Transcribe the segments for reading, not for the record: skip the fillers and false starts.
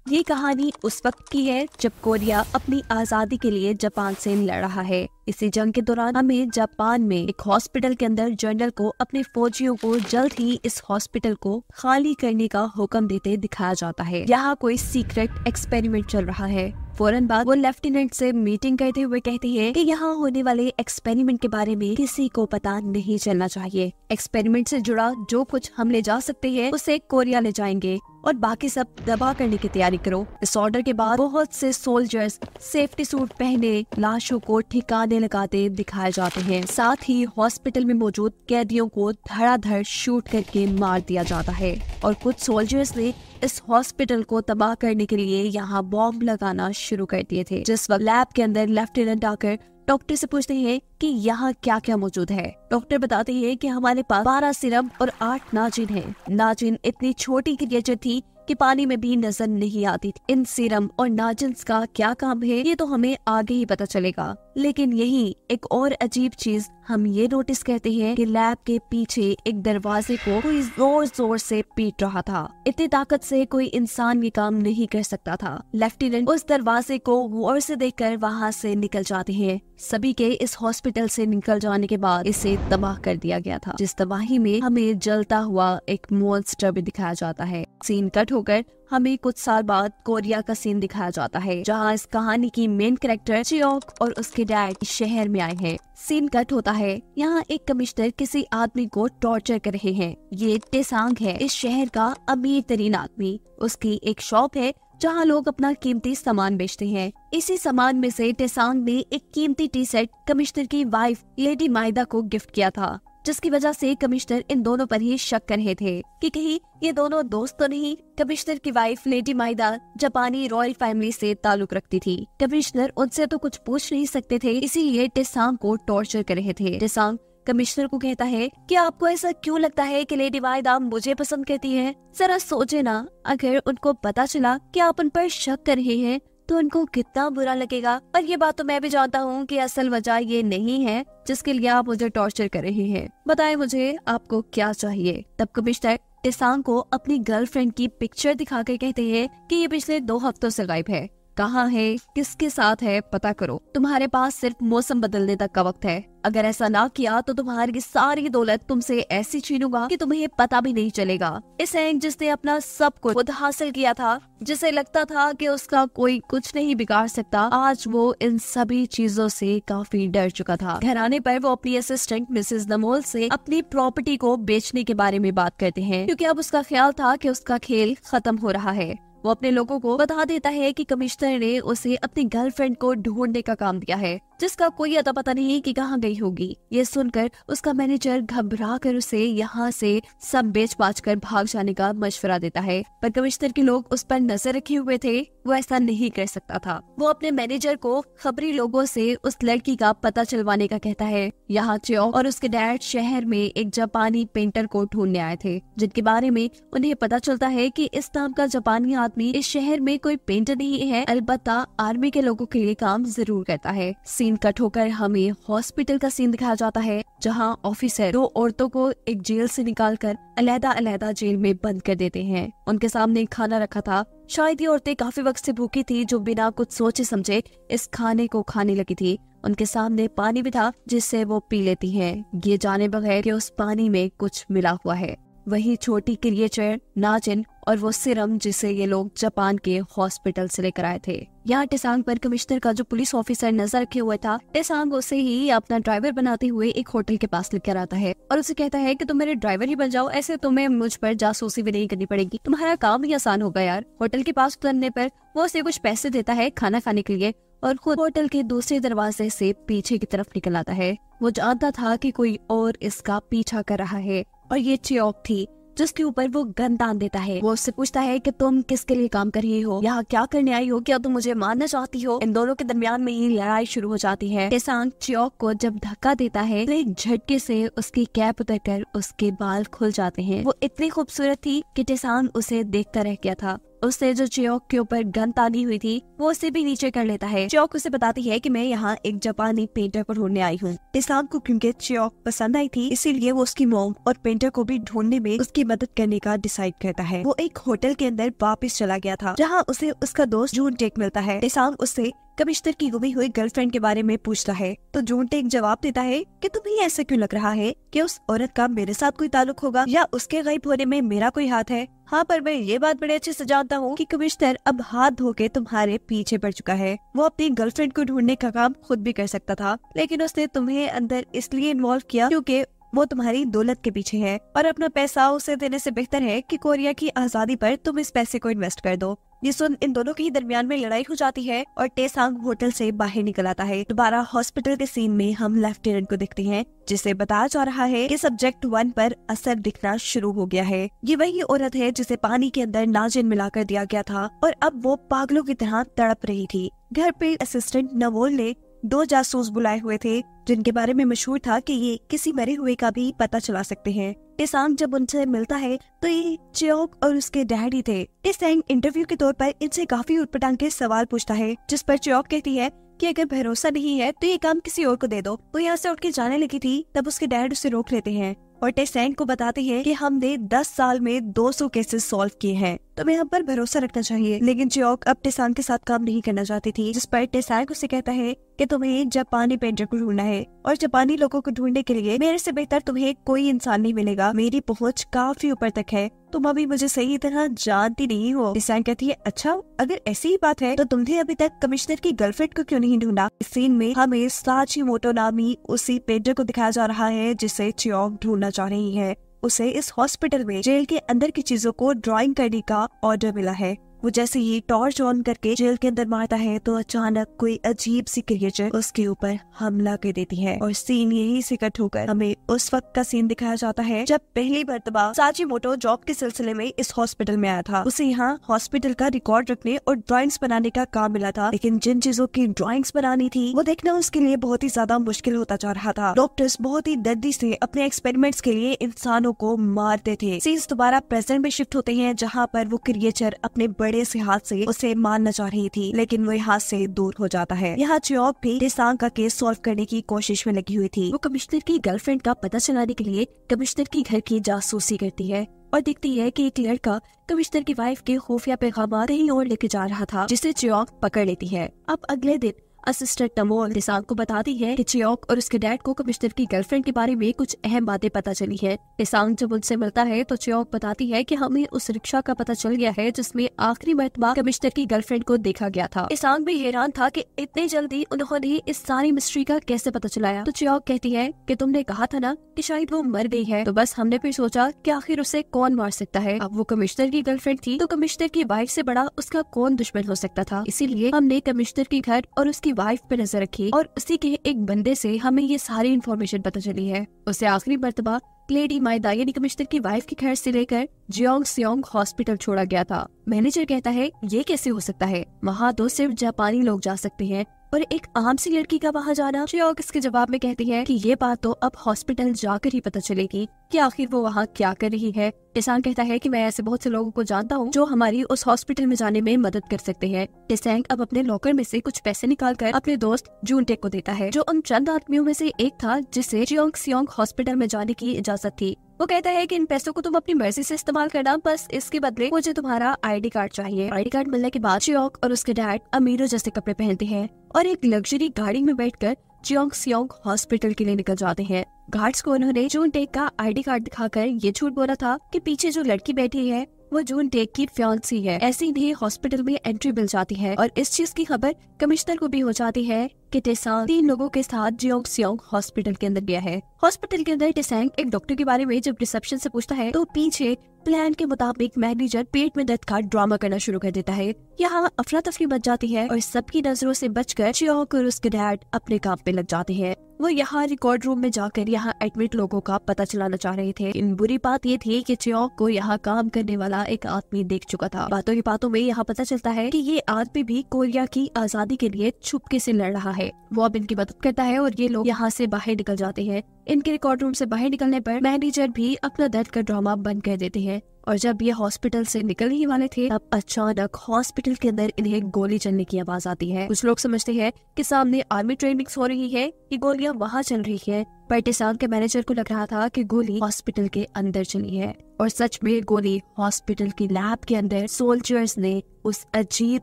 ये कहानी उस वक्त की है जब कोरिया अपनी आजादी के लिए जापान से लड़ रहा है। इसी जंग के दौरान हमें जापान में एक हॉस्पिटल के अंदर जनरल को अपने फौजियों को जल्द ही इस हॉस्पिटल को खाली करने का हुक्म देते दिखाया जाता है। यहाँ कोई सीक्रेट एक्सपेरिमेंट चल रहा है। फौरन बाद वो लेफ्टिनेंट से मीटिंग करते हुए कहती है कि यहाँ होने वाले एक्सपेरिमेंट के बारे में किसी को पता नहीं चलना चाहिए। एक्सपेरिमेंट से जुड़ा जो कुछ हम ले जा सकते हैं उसे कोरिया ले जाएंगे और बाकी सब दबा करने की तैयारी करो। इस ऑर्डर के बाद बहुत से सोल्जर्स सेफ्टी सूट पहने लाशों को ठिकाने लगाते दिखाए जाते हैं। साथ ही हॉस्पिटल में मौजूद कैदियों को धड़ाधड़ शूट करके मार दिया जाता है और कुछ सोल्जर्स ने इस हॉस्पिटल को तबाह करने के लिए यहाँ बॉम्ब लगाना शुरू कर दिए थे। जिस वक्त लैब के अंदर लेफ्टिनेंट आकर डॉक्टर से पूछते हैं कि यहाँ क्या क्या मौजूद है। डॉक्टर बताते हैं कि हमारे पास 12 सिरम और 8 नाजिन हैं। नाजिन इतनी छोटी क्रिएचर थी कि पानी में भी नजर नहीं आती थी। इन सीरम और नाजिन्स का क्या काम है ये तो हमें आगे ही पता चलेगा। लेकिन यही एक और अजीब चीज हम ये नोटिस करते हैं कि लैब के पीछे एक दरवाजे को कोई जोर जोर से पीट रहा था। इतनी ताकत से कोई इंसान ये काम नहीं कर सकता था। लेफ्टिनेंट उस दरवाजे को गौर से देखकर वहाँ से निकल जाते हैं। सभी के इस हॉस्पिटल से निकल जाने के बाद इसे तबाह कर दिया गया था, जिस तबाही में हमें जलता हुआ एक मॉन्स्टर भी दिखाया जाता है। सीन कट होकर हमें कुछ साल बाद कोरिया का सीन दिखाया जाता है, जहां इस कहानी की मेन कैरेक्टर चियोक और उसके डैड शहर में आए हैं। सीन कट होता है, यहाँ एक कमिश्नर किसी आदमी को टॉर्चर कर रहे हैं। ये टेसांग है, इस शहर का अमीर तरीन आदमी। उसकी एक शॉप है जहाँ लोग अपना कीमती सामान बेचते हैं। इसी सामान में से टेसांग ने एक कीमती टी सेट कमिश्नर की वाइफ लेडी माइदा को गिफ्ट किया था, जिसकी वजह से कमिश्नर इन दोनों पर ही शक कर रहे थे कि कहीं ये दोनों दोस्त तो नहीं। कमिश्नर की वाइफ लेडी माइदा जापानी रॉयल फैमिली से ताल्लुक रखती थी। कमिश्नर उनसे तो कुछ पूछ नहीं सकते थे, इसीलिए टेसांग को टॉर्चर कर रहे थे। टेसांग कमिश्नर को कहता है कि आपको ऐसा क्यों लगता है कि लेडी माइदा मुझे पसंद करती है? जरा सोचे ना, अगर उनको पता चला कि आप उन पर शक कर रहे हैं तो उनको कितना बुरा लगेगा। और ये बात तो मैं भी जानता हूँ कि असल वजह ये नहीं है जिसके लिए आप मुझे टॉर्चर कर रहे हैं। बताएं मुझे आपको क्या चाहिए। तब कमिश्नर टेसांग को अपनी गर्लफ्रेंड की पिक्चर दिखाकर कहते हैं कि ये पिछले 2 हफ्तों से गायब है। कहाँ है, किसके साथ है, पता करो। तुम्हारे पास सिर्फ मौसम बदलने तक का वक्त है। अगर ऐसा ना किया तो तुम्हारी सारी दौलत तुमसे ऐसी छीनूंगा कि तुम्हें पता भी नहीं चलेगा। इस हैंग जिसने अपना सब कुछ खुद हासिल किया था, जिसे लगता था कि उसका कोई कुछ नहीं बिगाड़ सकता, आज वो इन सभी चीजों से काफी डर चुका था। घर आने पर वो अपनी असिस्टेंट मिसेस नमोल से अपनी प्रॉपर्टी को बेचने के बारे में बात करते हैं, क्योंकि अब उसका ख्याल था कि उसका खेल खत्म हो रहा है। वो अपने लोगों को बता देता है कि कमिश्नर ने उसे अपनी गर्लफ्रेंड को ढूंढने का काम दिया है, जिसका कोई अता पता नहीं कि कहाँ गई होगी। ये सुनकर उसका मैनेजर घबरा कर उसे यहाँ से सब बेच बाच कर भाग जाने का मशवरा देता है, पर कमिश्नर के लोग उस पर नजर रखे हुए थे। वो ऐसा नहीं कर सकता था। वो अपने मैनेजर को खबरी लोगों से उस लड़की का पता चलवाने का कहता है। यहाँ चियोक और उसके डैड शहर में एक जापानी पेंटर को ढूंढने आए थे, जिनके बारे में उन्हें पता चलता है कि इस नाम का जापानी आदमी इस शहर में कोई पेंटर नहीं है, अलबत्ता आर्मी के लोगों के लिए काम जरूर करता है। सीन कट होकर हमें हॉस्पिटल का सीन दिखाया जाता है, जहां ऑफिसर 2 औरतों को एक जेल से निकालकर अलग-अलग जेल में बंद कर देते हैं। उनके सामने खाना रखा था। शायद ये औरतें काफी वक्त से भूखी थी, जो बिना कुछ सोचे समझे इस खाने को खाने लगी थी। उनके सामने पानी भी था, जिससे वो पी लेती हैं, ये जाने बगैर कि उस पानी में कुछ मिला हुआ है। वही छोटी क्रिएचर नाजिन और वो सिरम जिसे ये लोग जापान के हॉस्पिटल से लेकर आए थे। यहाँ टेसांग पर कमिश्नर का जो पुलिस ऑफिसर नजर रखे हुए था, टेसांग उसे ही अपना ड्राइवर बनाते हुए एक होटल के पास लेकर आता है और उसे कहता है कि तुम मेरे ड्राइवर ही बन जाओ, ऐसे तुम्हें मुझ पर जासूसी भी नहीं करनी पड़ेगी, तुम्हारा काम ही आसान होगा यार। होटल के पास उतरने पर वो उसे कुछ पैसे देता है खाना खाने के लिए और खुद होटल के दूसरे दरवाजे से पीछे की तरफ निकल आता है। वो जानता था कि कोई और इसका पीछा कर रहा है और ये चियोक थी, जिसके ऊपर वो गन तान देता है। वो उससे पूछता है कि तुम किसके लिए काम कर रही हो, यहाँ क्या करने आई हो, क्या तुम मुझे मारना चाहती हो? इन दोनों के दरमियान में ही लड़ाई शुरू हो जाती है। टेसांग चियोक को जब धक्का देता है तो एक झटके से उसकी कैप उतरकर उसके बाल खुल जाते हैं। वो इतनी खूबसूरत थी कि टेसांग उसे देखता रह गया था। उससे जो चियोक के ऊपर गन तानी हुई थी वो उसे भी नीचे कर लेता है। चियोक उसे बताती है कि मैं यहाँ एक जापानी पेंटर को ढूंढने आई हूँ। टेसांग को क्योंकि चियोक पसंद आई थी इसीलिए वो उसकी मॉम और पेंटर को भी ढूंढने में उसकी मदद करने का डिसाइड करता है। वो एक होटल के अंदर वापस चला गया था जहाँ उसे उसका दोस्त जून टेक मिलता है। टेसांग उससे कमिश्नर की गुमी हुई गर्लफ्रेंड के बारे में पूछता है तो जून टेक जवाब देता है कि तुम्हें ऐसा क्यों लग रहा है कि उस औरत का मेरे साथ कोई ताल्लुक होगा या उसके गायब होने में मेरा कोई हाथ है। हाँ, पर मैं ये बात बड़े अच्छे से जानता हूँ कि कमिश्नर अब हाथ धो के तुम्हारे पीछे पड़ चुका है। वो अपनी गर्लफ्रेंड को ढूंढने का काम खुद भी कर सकता था लेकिन उसने तुम्हें अंदर इसलिए इन्वॉल्व किया क्योंकि वो तुम्हारी दौलत के पीछे है और अपना पैसा उसे देने से बेहतर है कि कोरिया की आजादी पर तुम इस पैसे को इन्वेस्ट कर दो। ये सुन इन दोनों के ही दरमियान में लड़ाई हो जाती है और टेसांग होटल से बाहर निकल आता है। दोबारा हॉस्पिटल के सीन में हम लेफ्टिनेंट को देखते हैं जिसे बताया जा रहा है कि सब्जेक्ट 1 पर असर दिखना शुरू हो गया है। ये वही औरत है जिसे पानी के अंदर नाजिन मिलाकर दिया गया था और अब वो पागलों की तरह तड़प रही थी। घर पे असिस्टेंट नवोल ने 2 जासूस बुलाए हुए थे जिनके बारे में मशहूर था कि ये किसी मरे हुए का भी पता चला सकते हैं। टेसांग जब उनसे मिलता है तो ये चियोक और उसके डैडी थे। टेसांग इंटरव्यू के तौर पर इनसे काफी उटपटांग के सवाल पूछता है जिस पर चियोक कहती है कि अगर भरोसा नहीं है तो ये काम किसी और को दे दो। वो यहाँ से उठ के जाने लगी थी तब उसके डैड उसे रोक लेते हैं और टेसांग को बताते हैं कि हमने 10 साल में 200 केसेस सॉल्व किए हैं, तुम्हें हम पर भरोसा रखना चाहिए। लेकिन चियोक अब टेसांग के साथ काम नहीं करना चाहती थी जिस पर टेसांग उसे कहता है कि तुम्हें जापानी पेंटर को ढूंढना है और जापानी लोगों को ढूंढने के लिए मेरे से बेहतर तुम्हें कोई इंसान नहीं मिलेगा। मेरी पहुंच काफी ऊपर तक है, तुम अभी मुझे सही तरह जानती नहीं हो। टेसांग कहती है अच्छा, अगर ऐसी ही बात है तो तुमने अभी तक कमिश्नर की गर्लफ्रेंड को क्यों नहीं ढूंढा। इस सीन में हमें साचिमोटो नामी उसी पेंटर को दिखाया जा रहा है जिसे चियोक ढूंढना चाह रही है। उसे इस हॉस्पिटल में जेल के अंदर की चीजों को ड्राइंग करने का ऑर्डर मिला है। वो जैसे ही टॉर्च ऑन करके जेल के अंदर मारता है तो अचानक कोई अजीब सी क्रिएचर उसके ऊपर हमला कर देती है और सीन यही से कट होकर हमें उस वक्त का सीन दिखाया जाता है जब पहली मर्तबा साचिमोटो जॉब के सिलसिले में इस हॉस्पिटल में आया था। उसे यहाँ हॉस्पिटल का रिकॉर्ड रखने और ड्राइंग्स बनाने का काम मिला था लेकिन जिन चीजों की ड्राइंग्स बनानी थी वो देखना उसके लिए बहुत ही ज्यादा मुश्किल होता जा रहा था। डॉक्टर्स बहुत ही दर्दी से अपने एक्सपेरिमेंट्स के लिए इंसानों को मारते थे। सीन्स दोबारा प्रेजेंट में शिफ्ट होते हैं जहाँ पर वो क्रिएचर अपने बड़े से हाथ से उसे मारना चाह रही थी लेकिन वो हाथ से दूर हो जाता है। यहाँ चियोक भी टेसांग का केस सॉल्व करने की कोशिश में लगी हुई थी। वो कमिश्नर की गर्लफ्रेंड का पता चलाने के लिए कमिश्नर की घर की जासूसी करती है और देखती है कि एक लड़का कमिश्नर की वाइफ के खुफिया पैगाम कहीं और लेके जा रहा था जिसे चियोक पकड़ लेती है। अब अगले दिन असिस्टेंट नवोल टेसांग को बताती है कि चियोक और उसके डैड को कमिश्नर की गर्लफ्रेंड के बारे में कुछ अहम बातें पता चली है। टेसांग जब उनसे मिलता है तो चियोक बताती है कि हमें उस रिक्शा का पता चल गया है जिसमें आखिरी मर्तबा कमिश्नर की गर्लफ्रेंड को देखा गया था। टेसांग भी हैरान था कि इतनी जल्दी उन्होंने इस सारी मिस्ट्री का कैसे पता चलाया। तो चियोक कहती है कि तुमने कहा था ना कि शायद वो मर गई है, तो बस हमने फिर सोचा कि आखिर उसे कौन मार सकता है। अब वो कमिश्नर की गर्लफ्रेंड थी तो कमिश्नर की वाइफ से बड़ा उसका कौन दुश्मन हो सकता था। इसीलिए हमने कमिश्नर के घर और उसकी वाइफ पे नजर रखी और उसी के एक बंदे से हमें ये सारी इन्फॉर्मेशन पता चली है। उसे आखिरी मर्तबा लेडी माइदा यानी कमिश्नर की वाइफ के घर से लेकर जियोंगसियोंग हॉस्पिटल छोड़ा गया था। मैनेजर कहता है ये कैसे हो सकता है, वहाँ तो सिर्फ जापानी लोग जा सकते हैं और एक आम सी लड़की का वहाँ जाना। चियोक इसके जवाब में कहती है कि ये बात तो अब हॉस्पिटल जाकर ही पता चलेगी कि आखिर वो वहाँ क्या कर रही है। टेसांग कहता है कि मैं ऐसे बहुत से लोगों को जानता हूँ जो हमारी उस हॉस्पिटल में जाने में मदद कर सकते हैं। टेसांग अब अपने लॉकर में से कुछ पैसे निकालकर अपने दोस्त जूनटेक को देता है जो उन चंद आदमियों में से एक था जिसे जियोंगसियोंग हॉस्पिटल में जाने की इजाजत थी। वो कहता है कि इन पैसों को तुम अपनी मर्जी से इस्तेमाल करना, बस इसके बदले मुझे तुम्हारा आईडी कार्ड चाहिए। आईडी कार्ड मिलने के बाद चियोक और उसके डैड अमीरों जैसे कपड़े पहनते हैं और एक लग्जरी गाड़ी में बैठकर जियोंगसियोंग हॉस्पिटल के लिए निकल जाते हैं। गार्ड्स को उन्होंने जूनटेक का आईडी कार्ड दिखाकर ये झूठ बोला था कि पीछे जो लड़की बैठी है वो जूनटेक की फियांसी है। ऐसे ही हॉस्पिटल में एंट्री मिल जाती है और इस चीज की खबर कमिश्नर को भी हो जाती है कि टेसांग 3 लोगों के साथ जियोंगसियोंग हॉस्पिटल के अंदर गया है। हॉस्पिटल के अंदर टेसांग एक डॉक्टर के बारे में जब रिसेप्शन से पूछता है तो पीछे प्लान के मुताबिक मैनेजर पेट में दर्द का ड्रामा करना शुरू कर देता है। यहाँ अफरा तफरी मच जाती है और सबकी नजरों से बचकर चियोक और उसके डैड अपने काम पे लग जाते हैं। वो यहाँ रिकॉर्ड रूम में जाकर यहाँ एडमिट लोगों का पता चलाना चाह रहे थे। इन बुरी बात ये थी कि चियोक को यहाँ काम करने वाला एक आदमी देख चुका था। बातों ही बातों में यहाँ पता चलता है कि ये आदमी भी कोरिया की आजादी के लिए छुपके से लड़ रहा है। वो अब इनकी मदद करता है और ये लोग यहाँ से बाहर निकल जाते हैं। इनके रिकॉर्ड रूम से बाहर निकलने पर मैनेजर भी अपना दर्द का ड्रामा बंद कर देते हैं और जब ये हॉस्पिटल से निकलने ही वाले थे तब अचानक हॉस्पिटल के अंदर इन्हें गोली चलने की आवाज आती है। कुछ लोग समझते हैं कि सामने आर्मी ट्रेनिंग्स हो रही है, ये गोलियां वहाँ चल रही है, पर टेसांग के मैनेजर को लग रहा था कि गोली हॉस्पिटल के अंदर चली है। और सच में गोली हॉस्पिटल की लैब के अंदर सोल्जर्स ने उस अजीब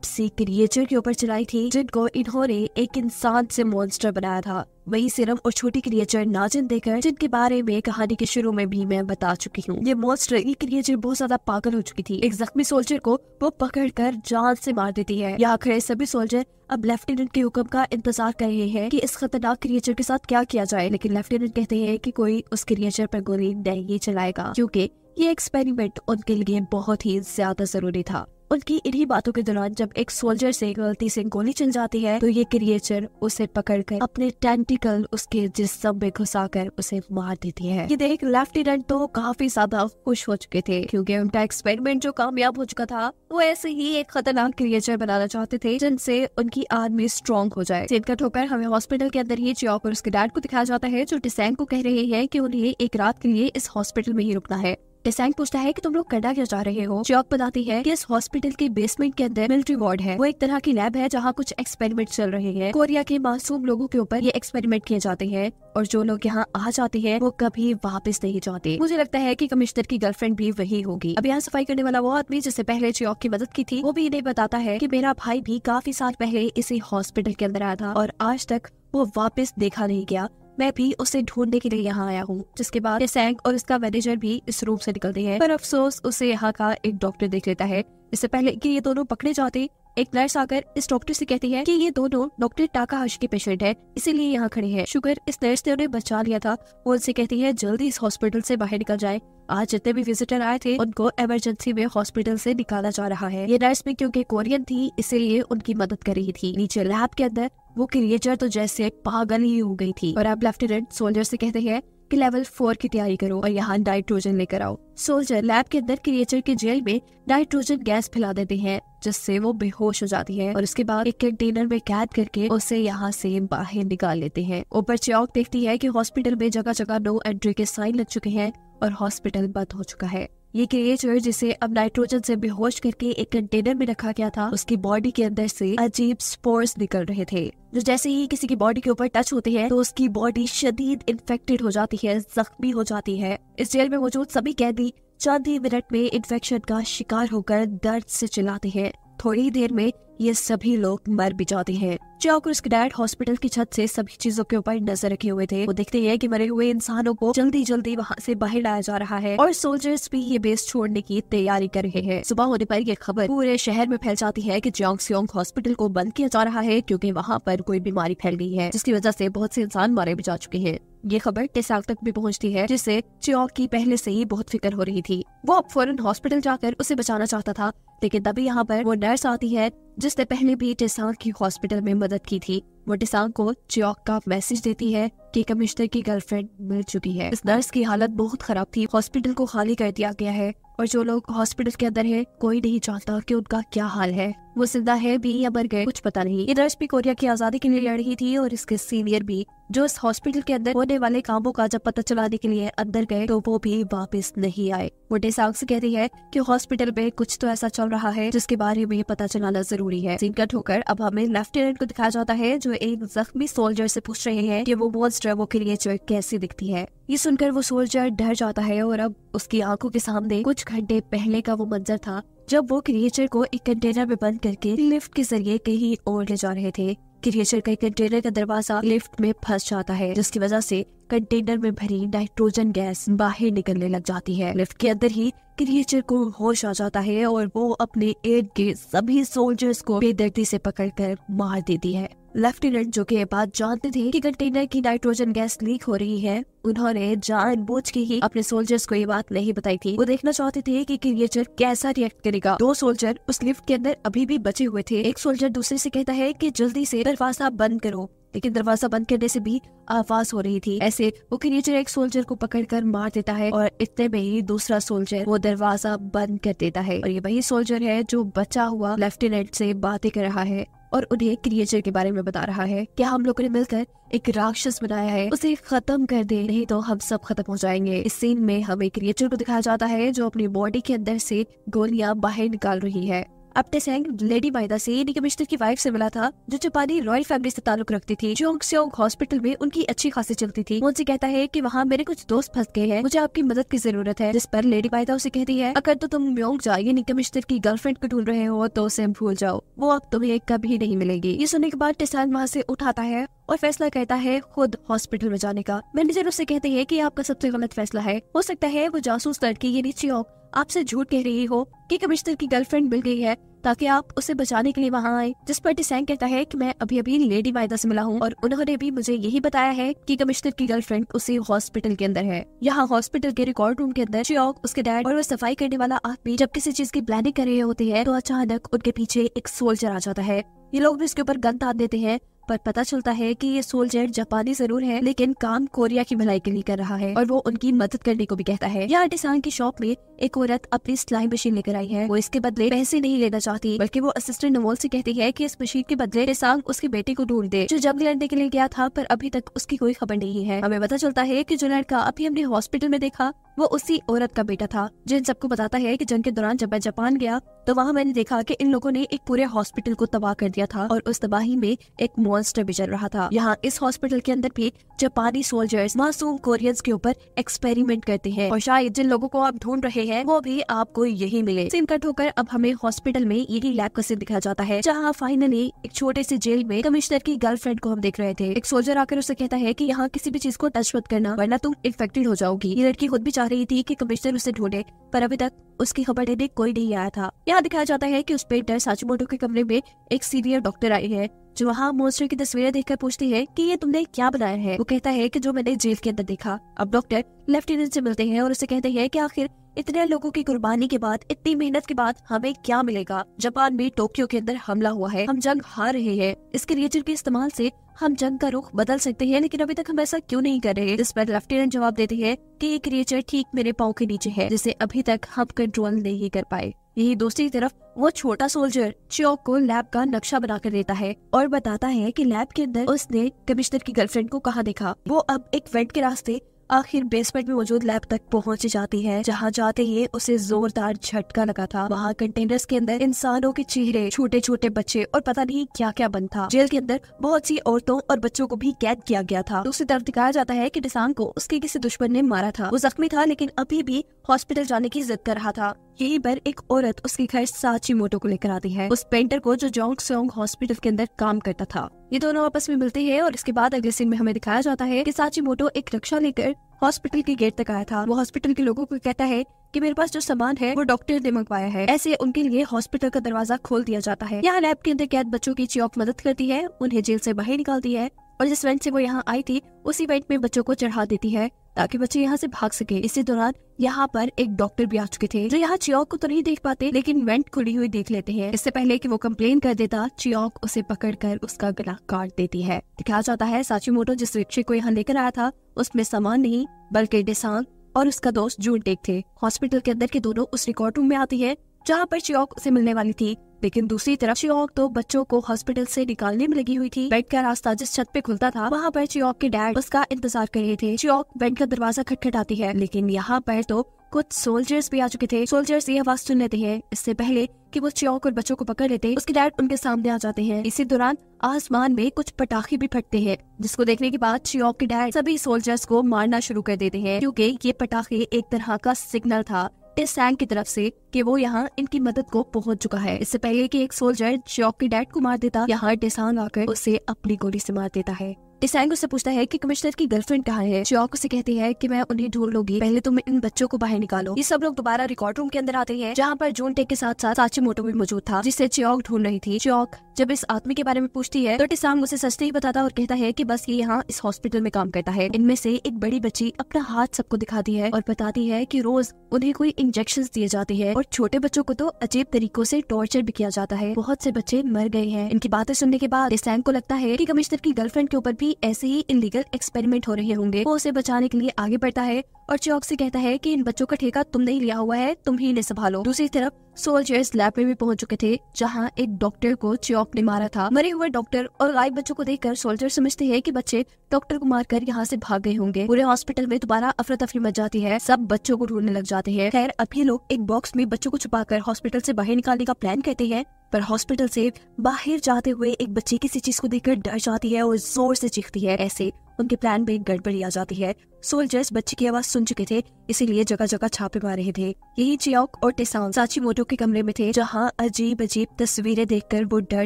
सी क्रिएचर के ऊपर चलाई थी जिनको इन्होंने एक इंसान से मॉन्स्टर बनाया था। वही सिरम और छोटी क्रिएचर नाजिन देकर, जिनके बारे में कहानी के शुरू में भी मैं बता चुकी हूँ। ये मॉन्स्टर, ये क्रिएचर बहुत ज्यादा पागल हो चुकी थी। एक जख्मी सोल्जर को वो पकड़कर जान से मार देती है। यहाँ खड़े सभी सोल्जर अब लेफ्टिनेंट के हुक्म का इंतजार कर रहे हैं कि इस खतरनाक क्रिएचर के साथ क्या किया जाए, लेकिन लेफ्टिनेंट कहते हैं कि कोई उस क्रिएचर पर गोली नहीं चलाएगा क्योंकि ये एक्सपेरिमेंट उनके लिए बहुत ही ज्यादा जरूरी था। उनकी इन्हीं बातों के दौरान जब एक सोल्जर से गलती से गोली चल जाती है तो ये क्रिएचर उसे पकड़कर अपने टेंटिकल उसके जिस्म में घुसाकर उसे मार देती है। ये देख लेफ्टिनेंट तो काफी ज्यादा खुश हो चुके थे क्योंकि उनका एक्सपेरिमेंट जो कामयाब हो चुका था वो ऐसे ही एक खतरनाक क्रिएचर बनाना चाहते थे जिनसे उनकी आर्मी स्ट्रॉन्ग हो जाए। सीन कट होकर हमें हॉस्पिटल के अंदर ही चियोक और उसके डैड को दिखाया जाता है जो टेसांग को कह रहे हैं कि उन्हें एक रात के लिए इस हॉस्पिटल में ही रुकना है। टेसांग पूछता है कि तुम लोग करना क्या चाह रहे हो। चियोक बताती है कि इस हॉस्पिटल के बेसमेंट के अंदर मिलिट्री वार्ड है। वो एक तरह की लैब है जहाँ कुछ एक्सपेरिमेंट चल रहे हैं। कोरिया के मासूम लोगों के ऊपर ये एक्सपेरिमेंट किए जाते हैं और जो लोग यहाँ आ जाते हैं वो कभी वापस नहीं जाते। मुझे लगता है कि कमिश्नर की गर्लफ्रेंड भी वही होगी। अब यहाँ सफाई करने वाला वो आदमी जिससे पहले चियोक की मदद की थी वो भी इन्हें बताता है कि मेरा भाई भी काफी साल पहले इसी हॉस्पिटल के अंदर आया था और आज तक वो वापस देखा नहीं गया। मैं भी उसे ढूंढने के लिए यहाँ आया हूँ। जिसके बाद टेसांग और उसका मैनेजर भी इस रूम से निकलते हैं, पर अफसोस उसे यहाँ का एक डॉक्टर देख लेता है। इससे पहले कि ये दोनों पकड़े जाते एक नर्स आकर इस डॉक्टर से कहती है कि ये दोनों डॉक्टर टाकाहाशी के पेशेंट है, इसीलिए यहाँ खड़े हैं। शुक्र इस नर्स ने उन्हें बचा लिया था। वो उनसे कहती है जल्दी इस हॉस्पिटल से बाहर निकल जाए। आज जितने भी विजिटर आए थे उनको इमरजेंसी में हॉस्पिटल से निकाला जा रहा है। ये नर्स भी क्योंकि कोरियन थी इसीलिए उनकी मदद कर रही थी। नीचे लैब के अंदर वो क्रिएचर तो जैसे पागल ही हो गई थी। और अब लेफ्टिनेंट सोल्जर से कहते हैं कि लेवल 4 की तैयारी करो और यहाँ नाइट्रोजन लेकर आओ। सोल्जर लैब के अंदर क्रिएचर के जेल में नाइट्रोजन गैस फैला देते हैं जिससे वो बेहोश हो जाती है और उसके बाद एक कंटेनर में कैद करके उसे यहाँ से बाहर निकाल लेते हैं। ऊपर चियोक देखती है कि हॉस्पिटल में जगह जगह नो एंट्री के साइन लग चुके हैं और हॉस्पिटल बंद हो चुका है। ये क्रिएचर जिसे अब नाइट्रोजन से बेहोश करके एक कंटेनर में रखा गया था उसकी बॉडी के अंदर से अजीब स्पोर्स निकल रहे थे जो जैसे ही किसी की बॉडी के ऊपर टच होते हैं तो उसकी बॉडी शदीद इन्फेक्टेड हो जाती है, जख्मी हो जाती है। इस जेल में मौजूद सभी कैदी चंद ही मिनट में इन्फेक्शन का शिकार होकर दर्द से चिल्लाते हैं। थोड़ी देर में ये सभी लोग मर भी जाते हैं। चियोक और उसके डैड हॉस्पिटल की छत से सभी चीजों के ऊपर नजर रखे हुए थे। वो देखते हैं कि मरे हुए इंसानों को जल्दी जल्दी वहाँ से बाहर लाया जा रहा है और सोल्जर्स भी ये बेस छोड़ने की तैयारी कर रहे हैं। सुबह होने पर ये खबर पूरे शहर में फैल जाती है कि जियोंगस्योंग हॉस्पिटल को बंद किया जा रहा है क्योंकि वहाँ पर कोई बीमारी फैल गई है जिसकी वजह से बहुत से इंसान मारे भी जा चुके हैं। ये खबर टेसांग तक भी पहुंचती है जिससे चियोक की पहले से ही बहुत फिक्र हो रही थी। वो अब फौरन हॉस्पिटल जाकर उसे बचाना चाहता था लेकिन तभी यहाँ पर वो नर्स आती है जिसने पहले भी टेसांग की हॉस्पिटल में मदद की थी। वो टेसांग को चियोक का मैसेज देती है कि कमिश्नर की गर्लफ्रेंड मिल चुकी है। इस नर्स की हालत बहुत खराब थी। हॉस्पिटल को खाली कर दिया गया है और जो लोग हॉस्पिटल के अंदर है कोई नहीं जानता कि उनका क्या हाल है, वो जिंदा है भी या मर गए कुछ पता नहीं। ये नर्स भी कोरिया की आजादी के लिए लड़ रही थी और इसके सीनियर भी जो इस हॉस्पिटल के अंदर होने वाले कामों का जब पता चलाने के लिए अंदर गए तो वो भी वापस नहीं आए। वो टेसांग से कहती है कि हॉस्पिटल में कुछ तो ऐसा चल रहा है जिसके बारे में पता चलाना जरूरी है। सीन कट होकर अब हमें लेफ्टिनेंट को दिखाया जाता है जो एक जख्मी सोल्जर से पूछ रहे हैं कि वो मॉन्स्टर वो क्रिएचर कैसी दिखती है। ये सुनकर वो सोल्जर डर जाता है और अब उसकी आंखों के सामने कुछ घंटे पहले का वो मंजर था जब वो क्रिएचर को एक कंटेनर में बंद करके लिफ्ट के जरिए कहीं और ले जा रहे थे। क्रिएचर का कंटेनर का दरवाजा लिफ्ट में फंस जाता है जिसकी वजह से कंटेनर में भरी नाइट्रोजन गैस बाहर निकलने लग जाती है। लिफ्ट के अंदर ही क्रिएचर को होश आ जाता है और वो अपने एड के सभी सोल्जर्स को बेदर्दी से पकड़कर मार देती है। लेफ्टिनेंट जो कि ये बात जानते थे कि कंटेनर की नाइट्रोजन गैस लीक हो रही है, उन्होंने जानबूझ के ही अपने सोल्जर्स को ये बात नहीं बताई थी। वो देखना चाहते थे कि क्रिएचर कैसा रिएक्ट करेगा। 2 सोल्जर उस लिफ्ट के अंदर अभी भी बचे हुए थे। एक सोल्जर दूसरे से कहता है कि जल्दी से दरवाजा बंद करो, लेकिन दरवाजा बंद करने से भी आवाज हो रही थी। ऐसे वो क्रिएचर एक सोल्जर को पकड़कर मार देता है और इतने में ही दूसरा सोल्जर वो दरवाजा बंद कर देता है और ये वही सोल्जर है जो बचा हुआ लेफ्टिनेंट से बातें कर रहा है। और उन्हें क्रिएचर के बारे में बता रहा है कि हम लोगों ने मिलकर एक राक्षस बनाया है, उसे खत्म कर दे, नहीं तो हम सब खत्म हो जाएंगे। इस सीन में हमें क्रिएचर को दिखाया जाता है जो अपनी बॉडी के अंदर से गोलियां बाहर निकाल रही है। अब टेसेंग लेडी माइदा से यानी कमिश्नर की वाइफ से मिला था जो जापानी रॉयल फैमिली से ताल्लुक रखती थी। जोंगसेओंग हॉस्पिटल में उनकी अच्छी खासी चलती थी। वो उनसे कहता है कि वहाँ मेरे कुछ दोस्त फंस गए हैं, मुझे आपकी मदद की जरूरत है। जिस पर लेडी माइदा उसे कहती है अगर तो तुम म्योंगजा यानी कमिश्नर की गर्लफ्रेंड को ढूंढ रहे हो तो उसे भूल जाओ, वो अब तुम्हें कभी नहीं मिलेगी। ये सुनने के बाद टेसेंग वहाँ से उठाता है और फैसला करता है खुद हॉस्पिटल में जाने का। मैनेजर उससे कहते हैं कि आपका सबसे गलत फैसला है, हो सकता है वो जासूस लड़की यानी चियोंग आपसे झूठ कह रही हो कि कमिश्नर की गर्लफ्रेंड मिल गई है ताकि आप उसे बचाने के लिए वहाँ आए। जिस पर टेसेंग कहता है कि मैं अभी अभी लेडी माइदा से मिला हूँ और उन्होंने भी मुझे यही बताया है कि कमिश्नर की गर्लफ्रेंड उसी हॉस्पिटल के अंदर है। यहाँ हॉस्पिटल के रिकॉर्ड रूम के अंदर चियोंग, उसके डैड और वो सफाई करने वाला आदमी जब किसी चीज की प्लानिंग कर रहे होते हैं तो अचानक उनके पीछे एक सोल्जर आ जाता है। ये लोग भी इसके ऊपर गन तान देते हैं पर पता चलता है कि ये सोल्जर जापानी जरूर है लेकिन काम कोरिया की भलाई के लिए कर रहा है और वो उनकी मदद करने को भी कहता है। यहाँ टेसेंग की शॉप में एक औरत अपनी सिलाई मशीन लेकर आई है। वो इसके बदले पैसे नहीं लेना चाहती बल्कि वो असिस्टेंट नवोल से कहती है कि इस मशीन के बदले टेसेंग उसके बेटे को ढूंढ दे जो जंग लड़ने के लिए गया था पर अभी तक उसकी कोई खबर नहीं है। हमें पता चलता है कि जो लड़का अभी हमने हॉस्पिटल में देखा वो उसी औरत का बेटा था जो इन सबको बताता है कि जंग के दौरान जब मैं जापान गया तो वहाँ मैंने देखा कि इन लोगों ने एक पूरे हॉस्पिटल को तबाह कर दिया था और उस तबाही में एक मॉन्स्टर भी चल रहा था। यहाँ इस हॉस्पिटल के अंदर भी जापानी सोल्जर्स मासूम कोरियंस के ऊपर एक्सपेरिमेंट करते हैं और शायद जिन लोगों को आप ढूंढ रहे हैं वो भी आपको यही मिले। सीन कट होकर अब हमें हॉस्पिटल में यही लैब का सीन दिखाया जाता है जहाँ फाइनली एक छोटे से जेल में कमिश्नर की गर्लफ्रेंड को हम देख रहे थे। एक सोल्जर आकर उसे कहता है कि यहाँ किसी भी चीज को टच मत करना वरना तुम इन्फेक्टेड हो जाओगी। ये लड़की खुद भी चाह रही थी कि कमिश्नर उसे ढूंढे पर अभी तक उसकी खबर देने कोई नहीं आया था। यहाँ दिखाया जाता है कि उस पेंटर साचिमोटो के कमरे में एक सीनियर डॉक्टर आई है जो वहाँ मॉन्स्टर की तस्वीरें देखकर पूछती है कि ये तुमने क्या बनाया है। वो कहता है कि जो मैंने जेल के अंदर देखा। अब डॉक्टर लेफ्टिनेंट से मिलते हैं और उसे कहते हैं कि आखिर इतने लोगों की कुर्बानी के बाद, इतनी मेहनत के बाद हमें क्या मिलेगा। जापान में टोक्यो के अंदर हमला हुआ है, हम जंग हार रहे हैं, इस क्रिएचर के इस्तेमाल से हम जंग का रुख बदल सकते हैं लेकिन अभी तक हम ऐसा क्यों नहीं कर रहे। इस पर लेफ्टिनेंट जवाब देते हैं कि ये क्रिएचर ठीक मेरे पाँव के नीचे है जिसे अभी तक हम कंट्रोल नहीं कर पाए। यही दूसरी तरफ वो छोटा सोल्जर चियोंग को लैब का नक्शा बनाकर देता है और बताता है कि लैब के अंदर उसने कमिश्नर की गर्लफ्रेंड को कहाँ देखा। वो अब एक वेंट के रास्ते आखिर बेसमेंट में मौजूद लैब तक पहुंच जाती है जहां जाते ही उसे जोरदार झटका लगा था। वहां कंटेनर्स के अंदर इंसानों के चेहरे, छोटे छोटे बच्चे और पता नहीं क्या क्या बंद था। जेल के अंदर बहुत सी औरतों और बच्चों को भी कैद किया गया था। दूसरी तरफ दिखाया जाता है कि टेसेंग को उसके किसी दुश्मन ने मारा था। वो जख्मी था लेकिन अभी भी हॉस्पिटल जाने की जिद कर रहा था। यहीं पर एक औरत उसके घर साचिमोटो को लेकर आती है, उस पेंटर को जो जोंगसेओंग हॉस्पिटल के अंदर काम करता था। ये दोनों आपस में मिलते हैं और इसके बाद अगले सीन में हमें दिखाया जाता है कि साचिमोटो एक रिक्शा लेकर हॉस्पिटल के गेट तक आया था। वो हॉस्पिटल के लोगों को कहता है कि मेरे पास जो सामान है वो डॉक्टर ने मंगवाया है। ऐसे उनके लिए हॉस्पिटल का दरवाजा खोल दिया जाता है। यहाँ लैब के अंदर कैद बच्चों की चियोंग मदद करती है, उन्हें जेल से बाहर निकालती है और जिस वेंट से वो यहाँ आई थी उसी वेंट में बच्चों को चढ़ा देती है ताकि बच्चे यहाँ से भाग सके। इसी दौरान यहाँ पर एक डॉक्टर भी आ चुके थे जो यहाँ चियोंग को तो नहीं देख पाते लेकिन वेंट खुली हुई देख लेते हैं। इससे पहले कि वो कंप्लेन कर देता, चियोंग उसे पकड़कर उसका गला काट देती है। दिखाया जाता है साचिमोटो जिस रिक्शे को यहाँ लेकर आया था उसमें सामान नहीं बल्कि टेसेंग और उसका दोस्त जूनटेक थे। हॉस्पिटल के अंदर के दोनों उस रिकॉर्ड रूम में आती है जहाँ पर चियोंग उसे मिलने वाली थी लेकिन दूसरी तरफ चियोंग तो बच्चों को हॉस्पिटल से निकालने में लगी हुई थी। बेड का रास्ता जिस छत पे खुलता था वहाँ पर चियोंग के डैड उसका इंतजार कर रहे थे। चियोंग बेड का दरवाजा खटखटाती है लेकिन यहाँ पर तो कुछ सोल्जर्स भी आ चुके थे। सोल्जर्स ये आवाज सुन लेते हैं। इससे पहले कि वो चियोंग और बच्चों को पकड़ लेते उसके डैड उनके सामने आ जाते हैं। इसी दौरान आसमान में कुछ पटाखे भी फटते हैं जिसको देखने के बाद चियोंग के डैड सभी सोल्जर्स को मारना शुरू कर देते हैं क्योंकि ये पटाखे एक तरह का सिग्नल था टेसेंग की तरफ से कि वो यहाँ इनकी मदद को पहुंच चुका है। इससे पहले कि एक सोल्जर चियोंग के डैड को मार देता, यहाँ टेसेंग आकर उसे अपनी गोली से मार देता है। टेसेंग उससे पूछता है कि कमिश्नर की गर्लफ्रेंड कहाँ है। चियोंग उसे कहती है कि मैं उन्हें ढूंढ लूंगी, पहले तुम इन बच्चों को बाहर निकालो। ये सब लोग दोबारा रिकॉर्ड रूम के अंदर आते हैं जहाँ पर जूनटेक के साथ साथ साचिमोटो भी मौजूद था जिससे चियोंग ढूंढ रही थी। चियोंग जब इस आदमी के बारे में पूछती है तो टेसेंग उसे सच नहीं बताता और कहता है कि बस ये यहाँ इस हॉस्पिटल में काम करता है। इनमें से एक बड़ी बच्ची अपना हाथ सबको दिखाती है और बताती है कि रोज उन्हें कोई इंजेक्शंस दिए जाते हैं और छोटे बच्चों को तो अजीब तरीकों से टॉर्चर भी किया जाता है। बहुत से बच्चे मर गए हैं। इनकी बातें सुनने के बाद टेसेंग को लगता है कि कमिश्नर की गर्लफ्रेंड के ऊपर भी ऐसे ही इलीगल एक्सपेरिमेंट हो रहे होंगे। वो उसे बचाने के लिए आगे बढ़ता है और चियोक से कहता है कि इन बच्चों का ठेका तुमने ही लिया हुआ है, तुम ही इन्हें संभालो। दूसरी तरफ सोल्जर्स लैब में भी पहुंच चुके थे, जहां एक डॉक्टर को चियोक ने मारा था। मरे हुए डॉक्टर और गायब बच्चों को देखकर सोल्जर समझते हैं कि बच्चे डॉक्टर को मारकर यहाँ से भाग गए होंगे। पूरे हॉस्पिटल में दोबारा अफरा तफरी मच जाती है, सब बच्चों को ढूंढने लग जाते हैं। खैर अभी लोग एक बॉक्स में बच्चों को छुपाकर हॉस्पिटल से बाहर निकालने का प्लान करते हैं, पर हॉस्पिटल से बाहर जाते हुए एक बच्ची किसी चीज को देखकर डर जाती है और जोर से चीखती है। ऐसे उनके प्लान में गड़बड़ी आ जाती है। सोल्जर्स बच्ची की आवाज सुन चुके थे, इसीलिए जगह जगह छापे मार रहे थे। यही चियोक और टेसांग साचीमोटो के कमरे में थे, जहां अजीब अजीब तस्वीरें देखकर वो डर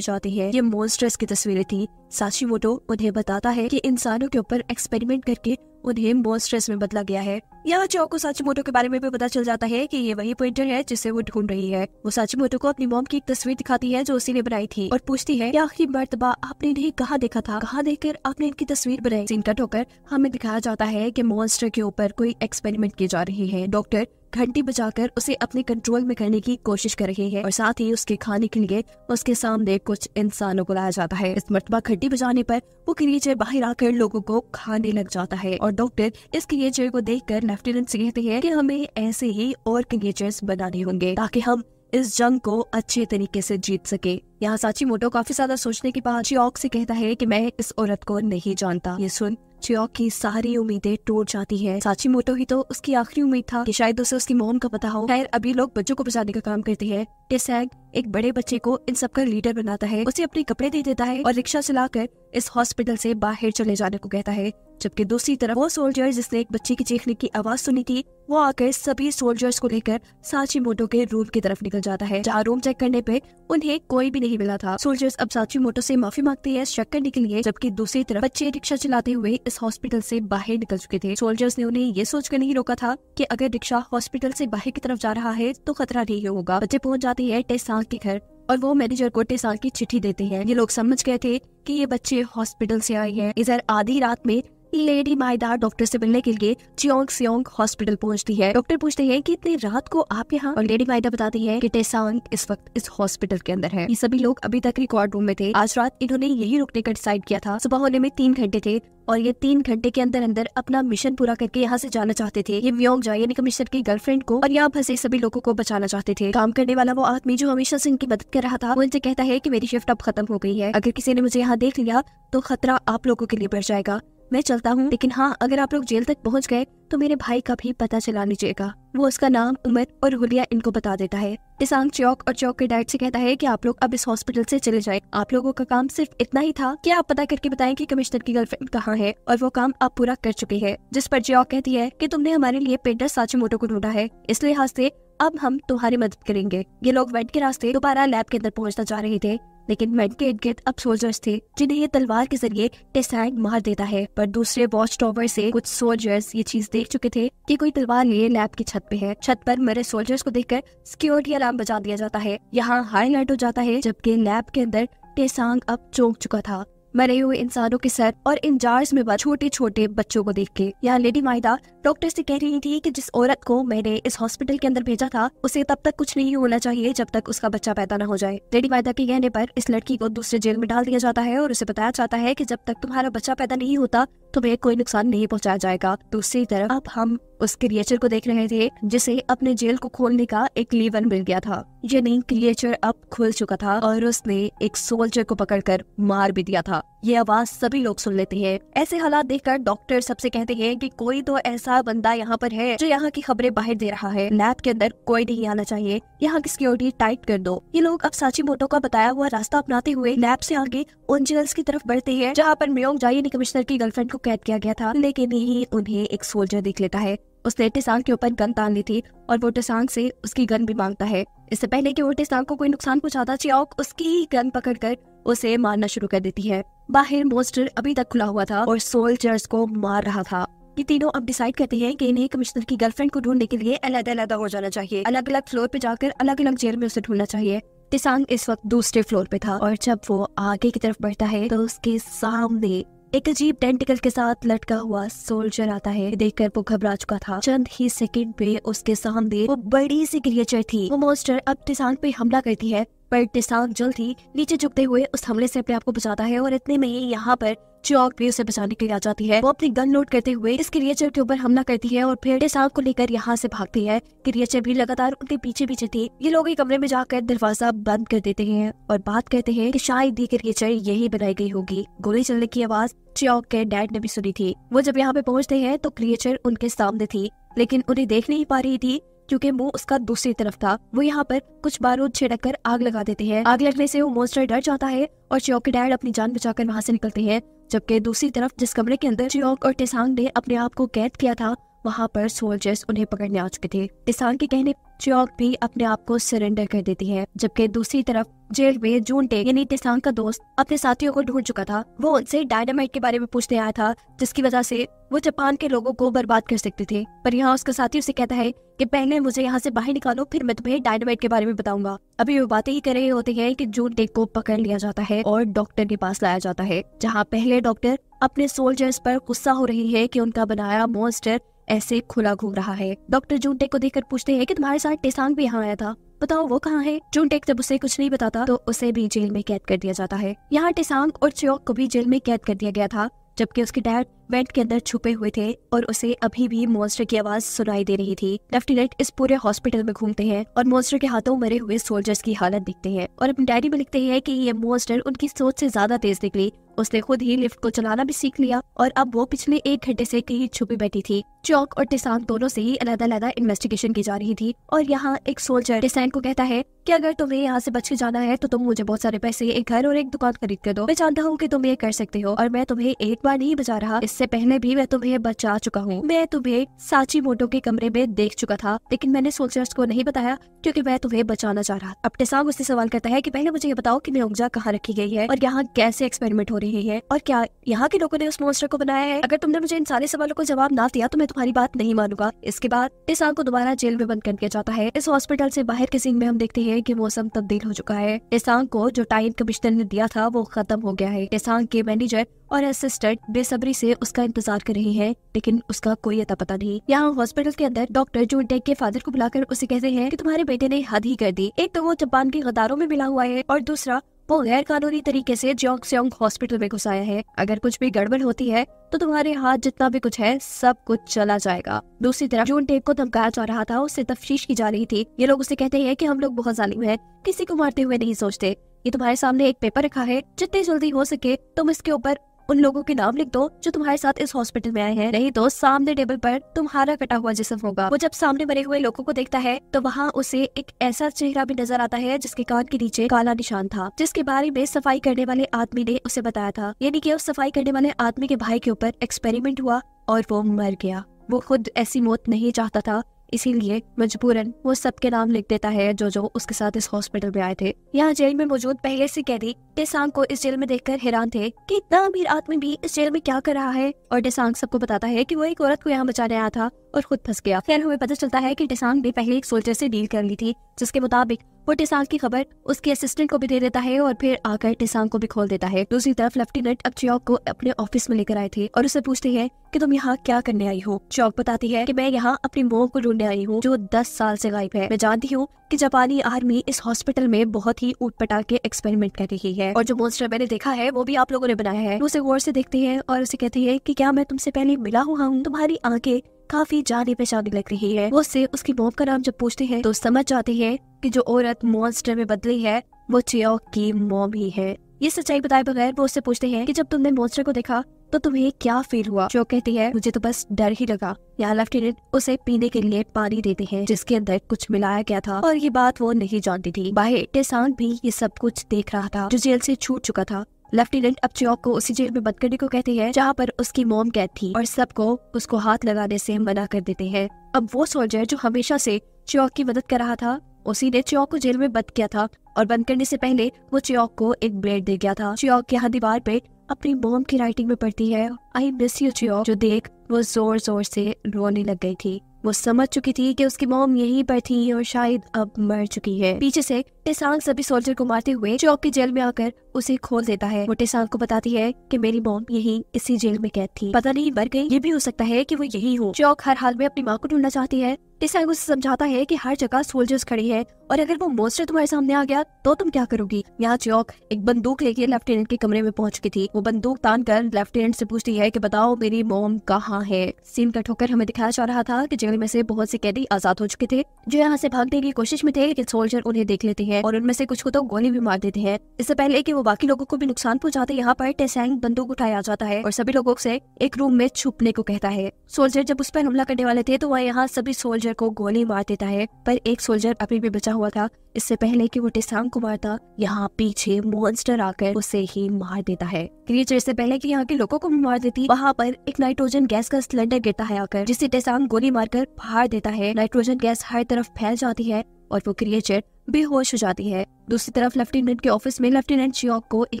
जाती है। ये मॉन्स्टर्स की तस्वीरें थी। साचीमोटो उन्हें बताता है कि इंसानों के ऊपर एक्सपेरिमेंट करके उन्हें मॉन्स्टर्स में बदला गया है। यहाँ चियोक को साचीमोटो के बारे में भी पता चल जाता है कि ये वही पॉइंटर है जिसे वो ढूंढ रही है। वो साचीमोटो को अपनी मॉम की एक तस्वीर दिखाती है जो उसी ने बनाई थी, और पूछती है कि आखिरी मर्तबा आपने इन्हें कहाँ देखा था, कहाँ देखकर आपने इनकी तस्वीर बनाई। सीन कट होकर हमें दिखाया जाता है कि मॉन्स्टर के ऊपर कोई एक्सपेरिमेंट की जा रही है। डॉक्टर घंटी बजाकर उसे अपने कंट्रोल में करने की कोशिश कर रही है, और साथ ही उसके खाने के लिए उसके सामने कुछ इंसानों को लाया जाता है। इस मर्तबा घंटी बजाने पर वो क्रिएचर बाहर आकर लोगों को खाने लग जाता है, और डॉक्टर इस क्रिएचर को देखकर लेफ्टिनेंट से कहते हैं कि हमें ऐसे ही और क्रिएचर्स बनाने होंगे ताकि हम इस जंग को अच्छे तरीके से जीत सके। यहाँ साचीमोटो काफी ज्यादा सोचने के बाद चियोक से कहता है कि मैं इस औरत को नहीं जानता। ये सुन चियोक की सारी उम्मीदें टूट जाती है। साचीमोटो ही तो उसकी आखिरी उम्मीद था कि शायद उसे उसकी मॉम का पता हो। खैर अभी लोग बच्चों को बचाने का काम करते हैं। टेसैंग एक बड़े बच्चे को इन सब का लीडर बनाता है, उसे अपने कपड़े दे देता है और रिक्शा चलाकर इस हॉस्पिटल से बाहर चले जाने को कहता है। जबकि दूसरी तरफ वो सोल्जर जिसने एक बच्चे की चीखने की आवाज सुनी थी, वो आकर सभी सोल्जर्स को लेकर साचीमोटो के रूम की तरफ निकल जाता है, जहाँ रूम चेक करने पे उन्हें कोई भी नहीं मिला था। सोल्जर्स अब साचीमोटो से माफी मांगते हैं शक करने के लिए, जबकि दूसरी तरफ बच्चे रिक्शा चलाते हुए इस हॉस्पिटल से बाहर निकल चुके थे। सोल्जर्स ने उन्हें ये सोचकर नहीं रोका था कि अगर रिक्शा हॉस्पिटल से बाहर की तरफ जा रहा है तो खतरा नहीं होगा। बच्चे पहुंच जाते हैं टेसांग के घर और वो मैनेजर को टेसांग की चिट्ठी देते हैं। ये लोग समझ गए थे कि ये बच्चे हॉस्पिटल से आए हैं। इधर आधी रात में लेडी माइदा डॉक्टर से मिलने के लिए चियोंग हॉस्पिटल पहुंचती है। डॉक्टर पूछते हैं कि इतनी रात को आप यहाँ, और लेडी माइदा बताती है कि टेसांग इस वक्त इस हॉस्पिटल के अंदर है। ये सभी लोग अभी तक रिकॉर्ड रूम में थे। आज रात इन्होंने यही रुकने का डिसाइड किया था। सुबह होने में 3 घंटे थे और ये 3 घंटे के अंदर अंदर अपना मिशन पूरा करके यहाँ से जाना चाहते थे। ये म्योंगजा यानी कमिश्नर की गर्लफ्रेंड को और यहाँ फंसे सभी लोगों को बचाना चाहते थे। काम करने वाला वो आदमी जो हमेशा से इनकी मदद कर रहा था, वो इनसे कहता है कि मेरी शिफ्ट अब खत्म हो गई है। अगर किसी ने मुझे यहाँ देख लिया तो खतरा आप लोगों के लिए बढ़ जाएगा। मैं चलता हूँ, लेकिन हाँ अगर आप लोग जेल तक पहुँच गए तो मेरे भाई का भी पता चला लीजिएगा। वो उसका नाम, उम्र और हुलिया इनको बता देता है। टेसांग चियोक और चियोक के डैड से कहता है कि आप लोग अब इस हॉस्पिटल से चले जाएं। आप लोगों का काम सिर्फ इतना ही था कि आप पता करके बताएं कि कमिश्नर की गर्लफ्रेंड कहाँ है, और वो काम आप पूरा कर चुके हैं। जिस पर चियोक कहती है कि तुमने हमारे लिए पेंटर साचीमोटो को ढूंढा है, इस लिहाज से अब हम तुम्हारी मदद करेंगे। ये लोग वेंट के रास्ते दोबारा लैब के अंदर पहुंचना चाह रहे थे, लेकिन वेंट के इर्द गिर्द अब सोल्जर्स थे जिन्हें ये तलवार के जरिए टेसैंग मार देता है। पर दूसरे वॉच टावर से कुछ सोल्जर्स ये चीज देख चुके थे कि कोई तलवार लिए लैब की छत पे है। छत पर मरे सोल्जर्स को देखकर सिक्योरिटी अलार्म बजा दिया जाता है। यहाँ हाई अलर्ट हो जाता है, जबकि लैब के अंदर टेसैंग अब चौंक चुका था मरे हुए इंसानों के सर और इन जार्स में छोटे छोटे बच्चों को देख के। यहाँ लेडी माइदा डॉक्टर से कह रही थी कि जिस औरत को मैंने इस हॉस्पिटल के अंदर भेजा था उसे तब तक कुछ नहीं होना चाहिए जब तक उसका बच्चा पैदा न हो जाए। लेडी माइदा के कहने पर इस लड़की को दूसरे जेल में डाल दिया जाता है और उसे बताया जाता है कि जब तक तुम्हारा बच्चा पैदा नहीं होता तुम्हें कोई नुकसान नहीं पहुंचाया जाएगा। दूसरी तरफ अब हम उस क्रिएचर को देख रहे थे जिसे अपने जेल को खोलने का एक लीवर मिल गया था। यानी क्रिएचर अब खुल चुका था और उसने एक सोल्जर को पकड़कर मार भी दिया था। ये आवाज सभी लोग सुन लेते हैं। ऐसे हालात देखकर डॉक्टर सबसे कहते हैं कि कोई तो ऐसा बंदा यहाँ पर है जो यहाँ की खबरें बाहर दे रहा है। लैब के अंदर कोई नहीं आना चाहिए, यहाँ की सिक्योरिटी टाइट कर दो। ये लोग अब साचीमोटो का बताया हुआ रास्ता अपनाते हुए लैब से आगे उन जेल्स की तरफ बढ़ते हैं जहाँ पर म्योंगजा यानी कमिश्नर की गर्लफ्रेंड को कैद किया गया था। लेकिन यही उन्हें एक सोल्जर देख लेता है। उसने टेसांग के ऊपर गन तान ली थी और वो टेसांग से उसकी गन भी मांगता है। इससे पहले कि वो टेसांग को कोई नुकसान पहुंचाता, चियोक उसकी ही गन पकड़कर उसे मारना शुरू कर देती है। बाहर मॉन्स्टर अभी तक खुला हुआ था और सोल्जर्स को मार रहा था। ये तीनों अब डिसाइड करते हैं कि इन्हें कमिश्नर की गर्लफ्रेंड को ढूंढने के लिए अलग-अलग हो जाना चाहिए। अलग अलग फ्लोर पे जाकर अलग अलग जेल में उसे ढूंढना चाहिए। टेसांग इस वक्त दूसरे फ्लोर पे था और जब वो आगे की तरफ बढ़ता है तो उसके सामने एक अजीब टेंटिकल के साथ लटका हुआ सोल्जर आता है। देखकर वो घबरा चुका था। चंद ही सेकंड पे उसके सामने वो बड़ी सी क्रिएचर थी। वो मॉन्स्टर अब टेसांग पे हमला करती है पर टेसांग जल्द ही नीचे झुकते हुए उस हमले से अपने आप को बचाता है और इतने में ही यहाँ पर चियोक भी उसे बचाने के लिए आ जाती है। वो अपनी गन लोड करते हुए इस क्रिएचर के ऊपर हमला करती है और फिर टेसांग को लेकर यहाँ से भागती है। क्रिएचर भी लगातार उनके पीछे पीछे थी। ये लोग एक कमरे में जाकर दरवाजा बंद कर देते हैं और बात करते हैं कि शायद ये क्रिएचर यही बनाई गई होगी। गोली चलने की आवाज चियोक के डैड ने भी सुनी थी। वो जब यहाँ पे पहुँचते हैं तो क्रिएचर उनके सामने थी, लेकिन उन्हें देख नहीं पा रही थी क्योंकि मुंह उसका दूसरी तरफ था। वो यहाँ पर कुछ बारूद छिड़क कर आग लगा देते हैं। आग लगने से वो मॉन्स्टर डर जाता है और चियोक के डैड अपनी जान बचाकर वहाँ से निकलते हैं। जबकि दूसरी तरफ जिस कमरे के अंदर चियोक और टेसांग ने अपने आप को कैद किया था, वहाँ पर सोल्जर्स उन्हें पकड़ने आ चुके थे। टेसांग के कहने चियोक भी अपने आप को सरेंडर कर देती है। जबकि दूसरी तरफ जेल में जूनटे यानी टेसांग का दोस्त अपने साथियों को ढूंढ चुका था। वो उनसे डायनामाइट के बारे में पूछने आया था, जिसकी वजह से वो जापान के लोगों को बर्बाद कर सकते थे। पर यहाँ उसका साथी उसे कहता है कि पहले मुझे यहाँ से बाहर निकालो, फिर मैं तुम्हें डायनामाइट के बारे में बताऊंगा। अभी वो बातें ही कर रहे होते हैं कि जूनटे को पकड़ लिया जाता है और डॉक्टर के पास लाया जाता है, जहाँ पहले डॉक्टर अपने सोल्जर्स पर गुस्सा हो रही है कि उनका बनाया मॉन्स्टर ऐसे खुला घूम रहा है। डॉक्टर जूनटेक को देखकर पूछते हैं कि तुम्हारे साथ टेसांग भी यहाँ आया था, बताओ वो कहाँ है। जूनटेक जब उसे कुछ नहीं बताता तो उसे भी जेल में कैद कर दिया जाता है। यहाँ टेसांग और चियोक को भी जेल में कैद कर दिया गया था, जबकि उसके डैड वेंट के अंदर छुपे हुए थे और उसे अभी भी मॉन्स्टर की आवाज सुनाई दे रही थी। लेफ्टिनेंट इस पूरे हॉस्पिटल में घूमते हैं और मॉन्स्टर के हाथों मरे हुए सोल्जर्स की हालत देखते हैं और अपनी डायरी में लिखते हैं कि ये मॉन्स्टर उनकी सोच से ज्यादा तेज निकली। उसने खुद ही लिफ्ट को चलाना भी सीख लिया और अब वो पिछले 1 घंटे से कहीं छुपी बैठी थी। चियोक और टेसांग दोनों से ही अलग-अलग इन्वेस्टिगेशन की जा रही थी और यहाँ एक सोल्जर टेसांग को कहता है कि अगर तुम्हें यहाँ से बच के जाना है तो तुम मुझे बहुत सारे पैसे, एक घर और एक दुकान खरीद कर दो। मैं जानता हूँ कि तुम ये कर सकते हो और मैं तुम्हें एक बार नहीं बचा रहा, इससे पहले भी मैं तुम्हें बचा चुका हूँ। मैं तुम्हें साचीमोटो के कमरे में देख चुका था, लेकिन मैंने सोल्जर्स को नहीं बताया क्योंकि मैं तुम्हें बचाना चाह रहा। अब टेसांग उससे सवाल करता है कि पहले मुझे ये बताओ कि मेओंगजा कहाँ रखी गई है और यहाँ कैसे एक्सपेरिमेंट हो रही है और क्या यहाँ के लोगों ने उस मॉन्स्टर को बनाया है। अगर तुमने मुझे इन सारे सवालों को जवाब ना दिया तो मैं तुम्हारी बात नहीं मानूंगा। इसके बाद टेसांग को दोबारा जेल में बंद कर दिया जाता है। इस हॉस्पिटल से बाहर के सीन में हम देखते हैं कि मौसम तब्दील हो चुका है। टेसांग को जो टाइम कमिश्नर ने दिया था वो खत्म हो गया है। टेसांग के मैनेजर और असिस्टेंट बेसब्री से उसका इंतजार कर रही है, लेकिन उसका कोई अता पता नहीं। यहाँ हॉस्पिटल के अंदर डॉक्टर जूनटेक के फादर को बुलाकर उसे कहते हैं कि तुम्हारे बेटे ने हद ही कर दी। एक तो वो जापान के गद्दारों में मिला हुआ है और दूसरा वो गैर कानूनी तरीके से जोंगसेओंग हॉस्पिटल में घुसाया है। अगर कुछ भी गड़बड़ होती है तो तुम्हारे हाथ जितना भी कुछ है सब कुछ चला जाएगा। दूसरी तरफ जूनटेक को धमकाया जा रहा था, उससे तफ्तीश की जा रही थी। ये लोग उसे कहते हैं कि हम लोग बहुत जालिम हैं, किसी को मारते हुए नहीं सोचते। ये तुम्हारे सामने एक पेपर रखा है, जितनी जल्दी हो सके तुम इसके ऊपर उन लोगों के नाम लिख दो जो तुम्हारे साथ इस हॉस्पिटल में आए हैं, नहीं तो सामने टेबल पर तुम्हारा कटा हुआ जिस्म होगा। वो जब सामने मरे हुए लोगों को देखता है तो वहाँ उसे एक ऐसा चेहरा भी नजर आता है जिसके कान के नीचे काला निशान था, जिसके बारे में सफाई करने वाले आदमी ने उसे बताया था। यानी कि उस सफाई करने वाले आदमी के भाई के ऊपर एक्सपेरिमेंट हुआ और वो मर गया। वो खुद ऐसी मौत नहीं चाहता था, इसीलिए मजबूरन वो सबके नाम लिख देता है जो उसके साथ इस हॉस्पिटल में आए थे। यहाँ जेल में मौजूद पहले से कैदी टेसांग को इस जेल में देखकर हैरान थे कि इतना अमीर आदमी भी इस जेल में क्या कर रहा है। और टेसांग सबको बताता है कि वो एक औरत को यहाँ बचाने आया था और खुद फंस गया। खैर हमें पता चलता है कि टेसांग ने पहले एक सोल्जर से डील कर ली थी, जिसके मुताबिक वो टेसांग की खबर उसके असिस्टेंट को भी दे देता है और फिर आकर टेसांग को भी खोल देता है। दूसरी तरफ लेफ्टिनेंट अब चियोक को अपने ऑफिस में लेकर आए थे और उसे पूछते हैं कि तुम यहाँ क्या करने आई हो। चियोक बताती है कि मैं यहाँ अपनी मॉम को ढूंढने आई हूँ जो 10 साल से गायब है। मैं जानती हूँ कि जापानी आर्मी इस हॉस्पिटल में बहुत ही ऊट-पटांग के एक्सपेरिमेंट कर रही है और जो मॉन्स्टर मैंने देखा है वो भी आप लोगों ने बनाया है। उसे गौर से देखते हैं और उसे कहती है कि क्या मैं तुमसे पहले मिला हुआ हूँ, तुम्हारी आंखें काफी जानी पहचानी लग रही है। वो उससे उसकी मॉम का नाम जब पूछते हैं तो समझ जाते हैं कि जो औरत मॉन्स्टर में बदली है वो चियोक की मॉम ही है। ये सच्चाई बताए बगैर वो उससे पूछते हैं कि जब तुमने मॉन्स्टर को देखा तो तुम्हें क्या फील हुआ। चियोक कहती है मुझे तो बस डर ही लगा। यहाँ लेफ्टिनेंट उसे पीने के लिए पानी देते हैं जिसके अंदर कुछ मिलाया गया था और ये बात वो नहीं जानती थी। बाहर टेसांग भी ये सब कुछ देख रहा था जो जेल से छूट चुका था। लेफ्टिनेंट अब चियोक को उसी जेल में बंद करने को कहते हैं जहाँ पर उसकी मॉम कैद थी और सबको उसको हाथ लगाने से मना कर देते हैं। अब वो सोल्जर जो हमेशा से चियोक की मदद कर रहा था उसी ने चियोक को जेल में बंद किया था और बंद करने से पहले वो चियोक को एक ब्लेड दे गया था। चियोक यहाँ दीवार पे अपनी मॉम की राइटिंग में पढ़ती है आई मिस यू चियोक, जो देख वो जोर जोर से रोने लग गई थी। वो समझ चुकी थी कि उसकी मॉम यहीं पर थी और शायद अब मर चुकी है। पीछे से टेसांग सभी सोल्जर को मारते हुए चौक की जेल में आकर उसे खोल देता है। वो टेसांग को बताती है कि मेरी मॉम यही इसी जेल में कैद थी, पता नहीं मर गई, ये भी हो सकता है कि वो यही हो। चौक हर हाल में अपनी माँ को ढूंढना चाहती है। टेसांग उसे समझाता है कि हर जगह सोल्जर्स खड़े हैं और अगर वो मॉन्स्टर तुम्हारे सामने आ गया तो तुम क्या करोगी। यहाँ चौक एक बंदूक लेके लेफ्टिनेंट के कमरे में पहुंच गई थी। वो बंदूक तान कर लेफ्टिनेंट से पूछती है कि बताओ मेरी मॉम कहाँ है। सीन कट होकर हमें दिखाया जा रहा था कि जेल में से बहुत से कैदी आजाद हो चुके थे जो यहाँ से भागने की कोशिश में थे, लेकिन सोल्जर उन्हें देख लेते हैं और उनमें से कुछ को तो गोली भी मार देते हैं। इससे पहले कि वो बाकी लोगों को भी नुकसान पहुंचाते, यहाँ पर टेसांग बंदूक उठाया आ जाता है और सभी लोगों से एक रूम में छुपने को कहता है। सोल्जर जब उस पर हमला करने वाले थे तो वह यहाँ सभी सोल्जर को गोली मार देता है, पर एक सोल्जर अभी भी बचा हुआ था। इससे पहले कि वो टेसांग को मारता, यहाँ पीछे मॉन्स्टर आकर उसे ही मार देता है। क्रिएचर से पहले कि यहाँ के लोगों को भी मार देती, वहाँ पर एक नाइट्रोजन गैस का सिलेंडर गिरता है आकर, जिसे टेसांग गोली मारकर फाड़ देता है। नाइट्रोजन गैस हर तरफ फैल जाती है और वो क्रिएचर बेहोश हो जाती है। दूसरी तरफ लेफ्टिनेंट के ऑफिस में लेफ्टिनेंट चियोक को एक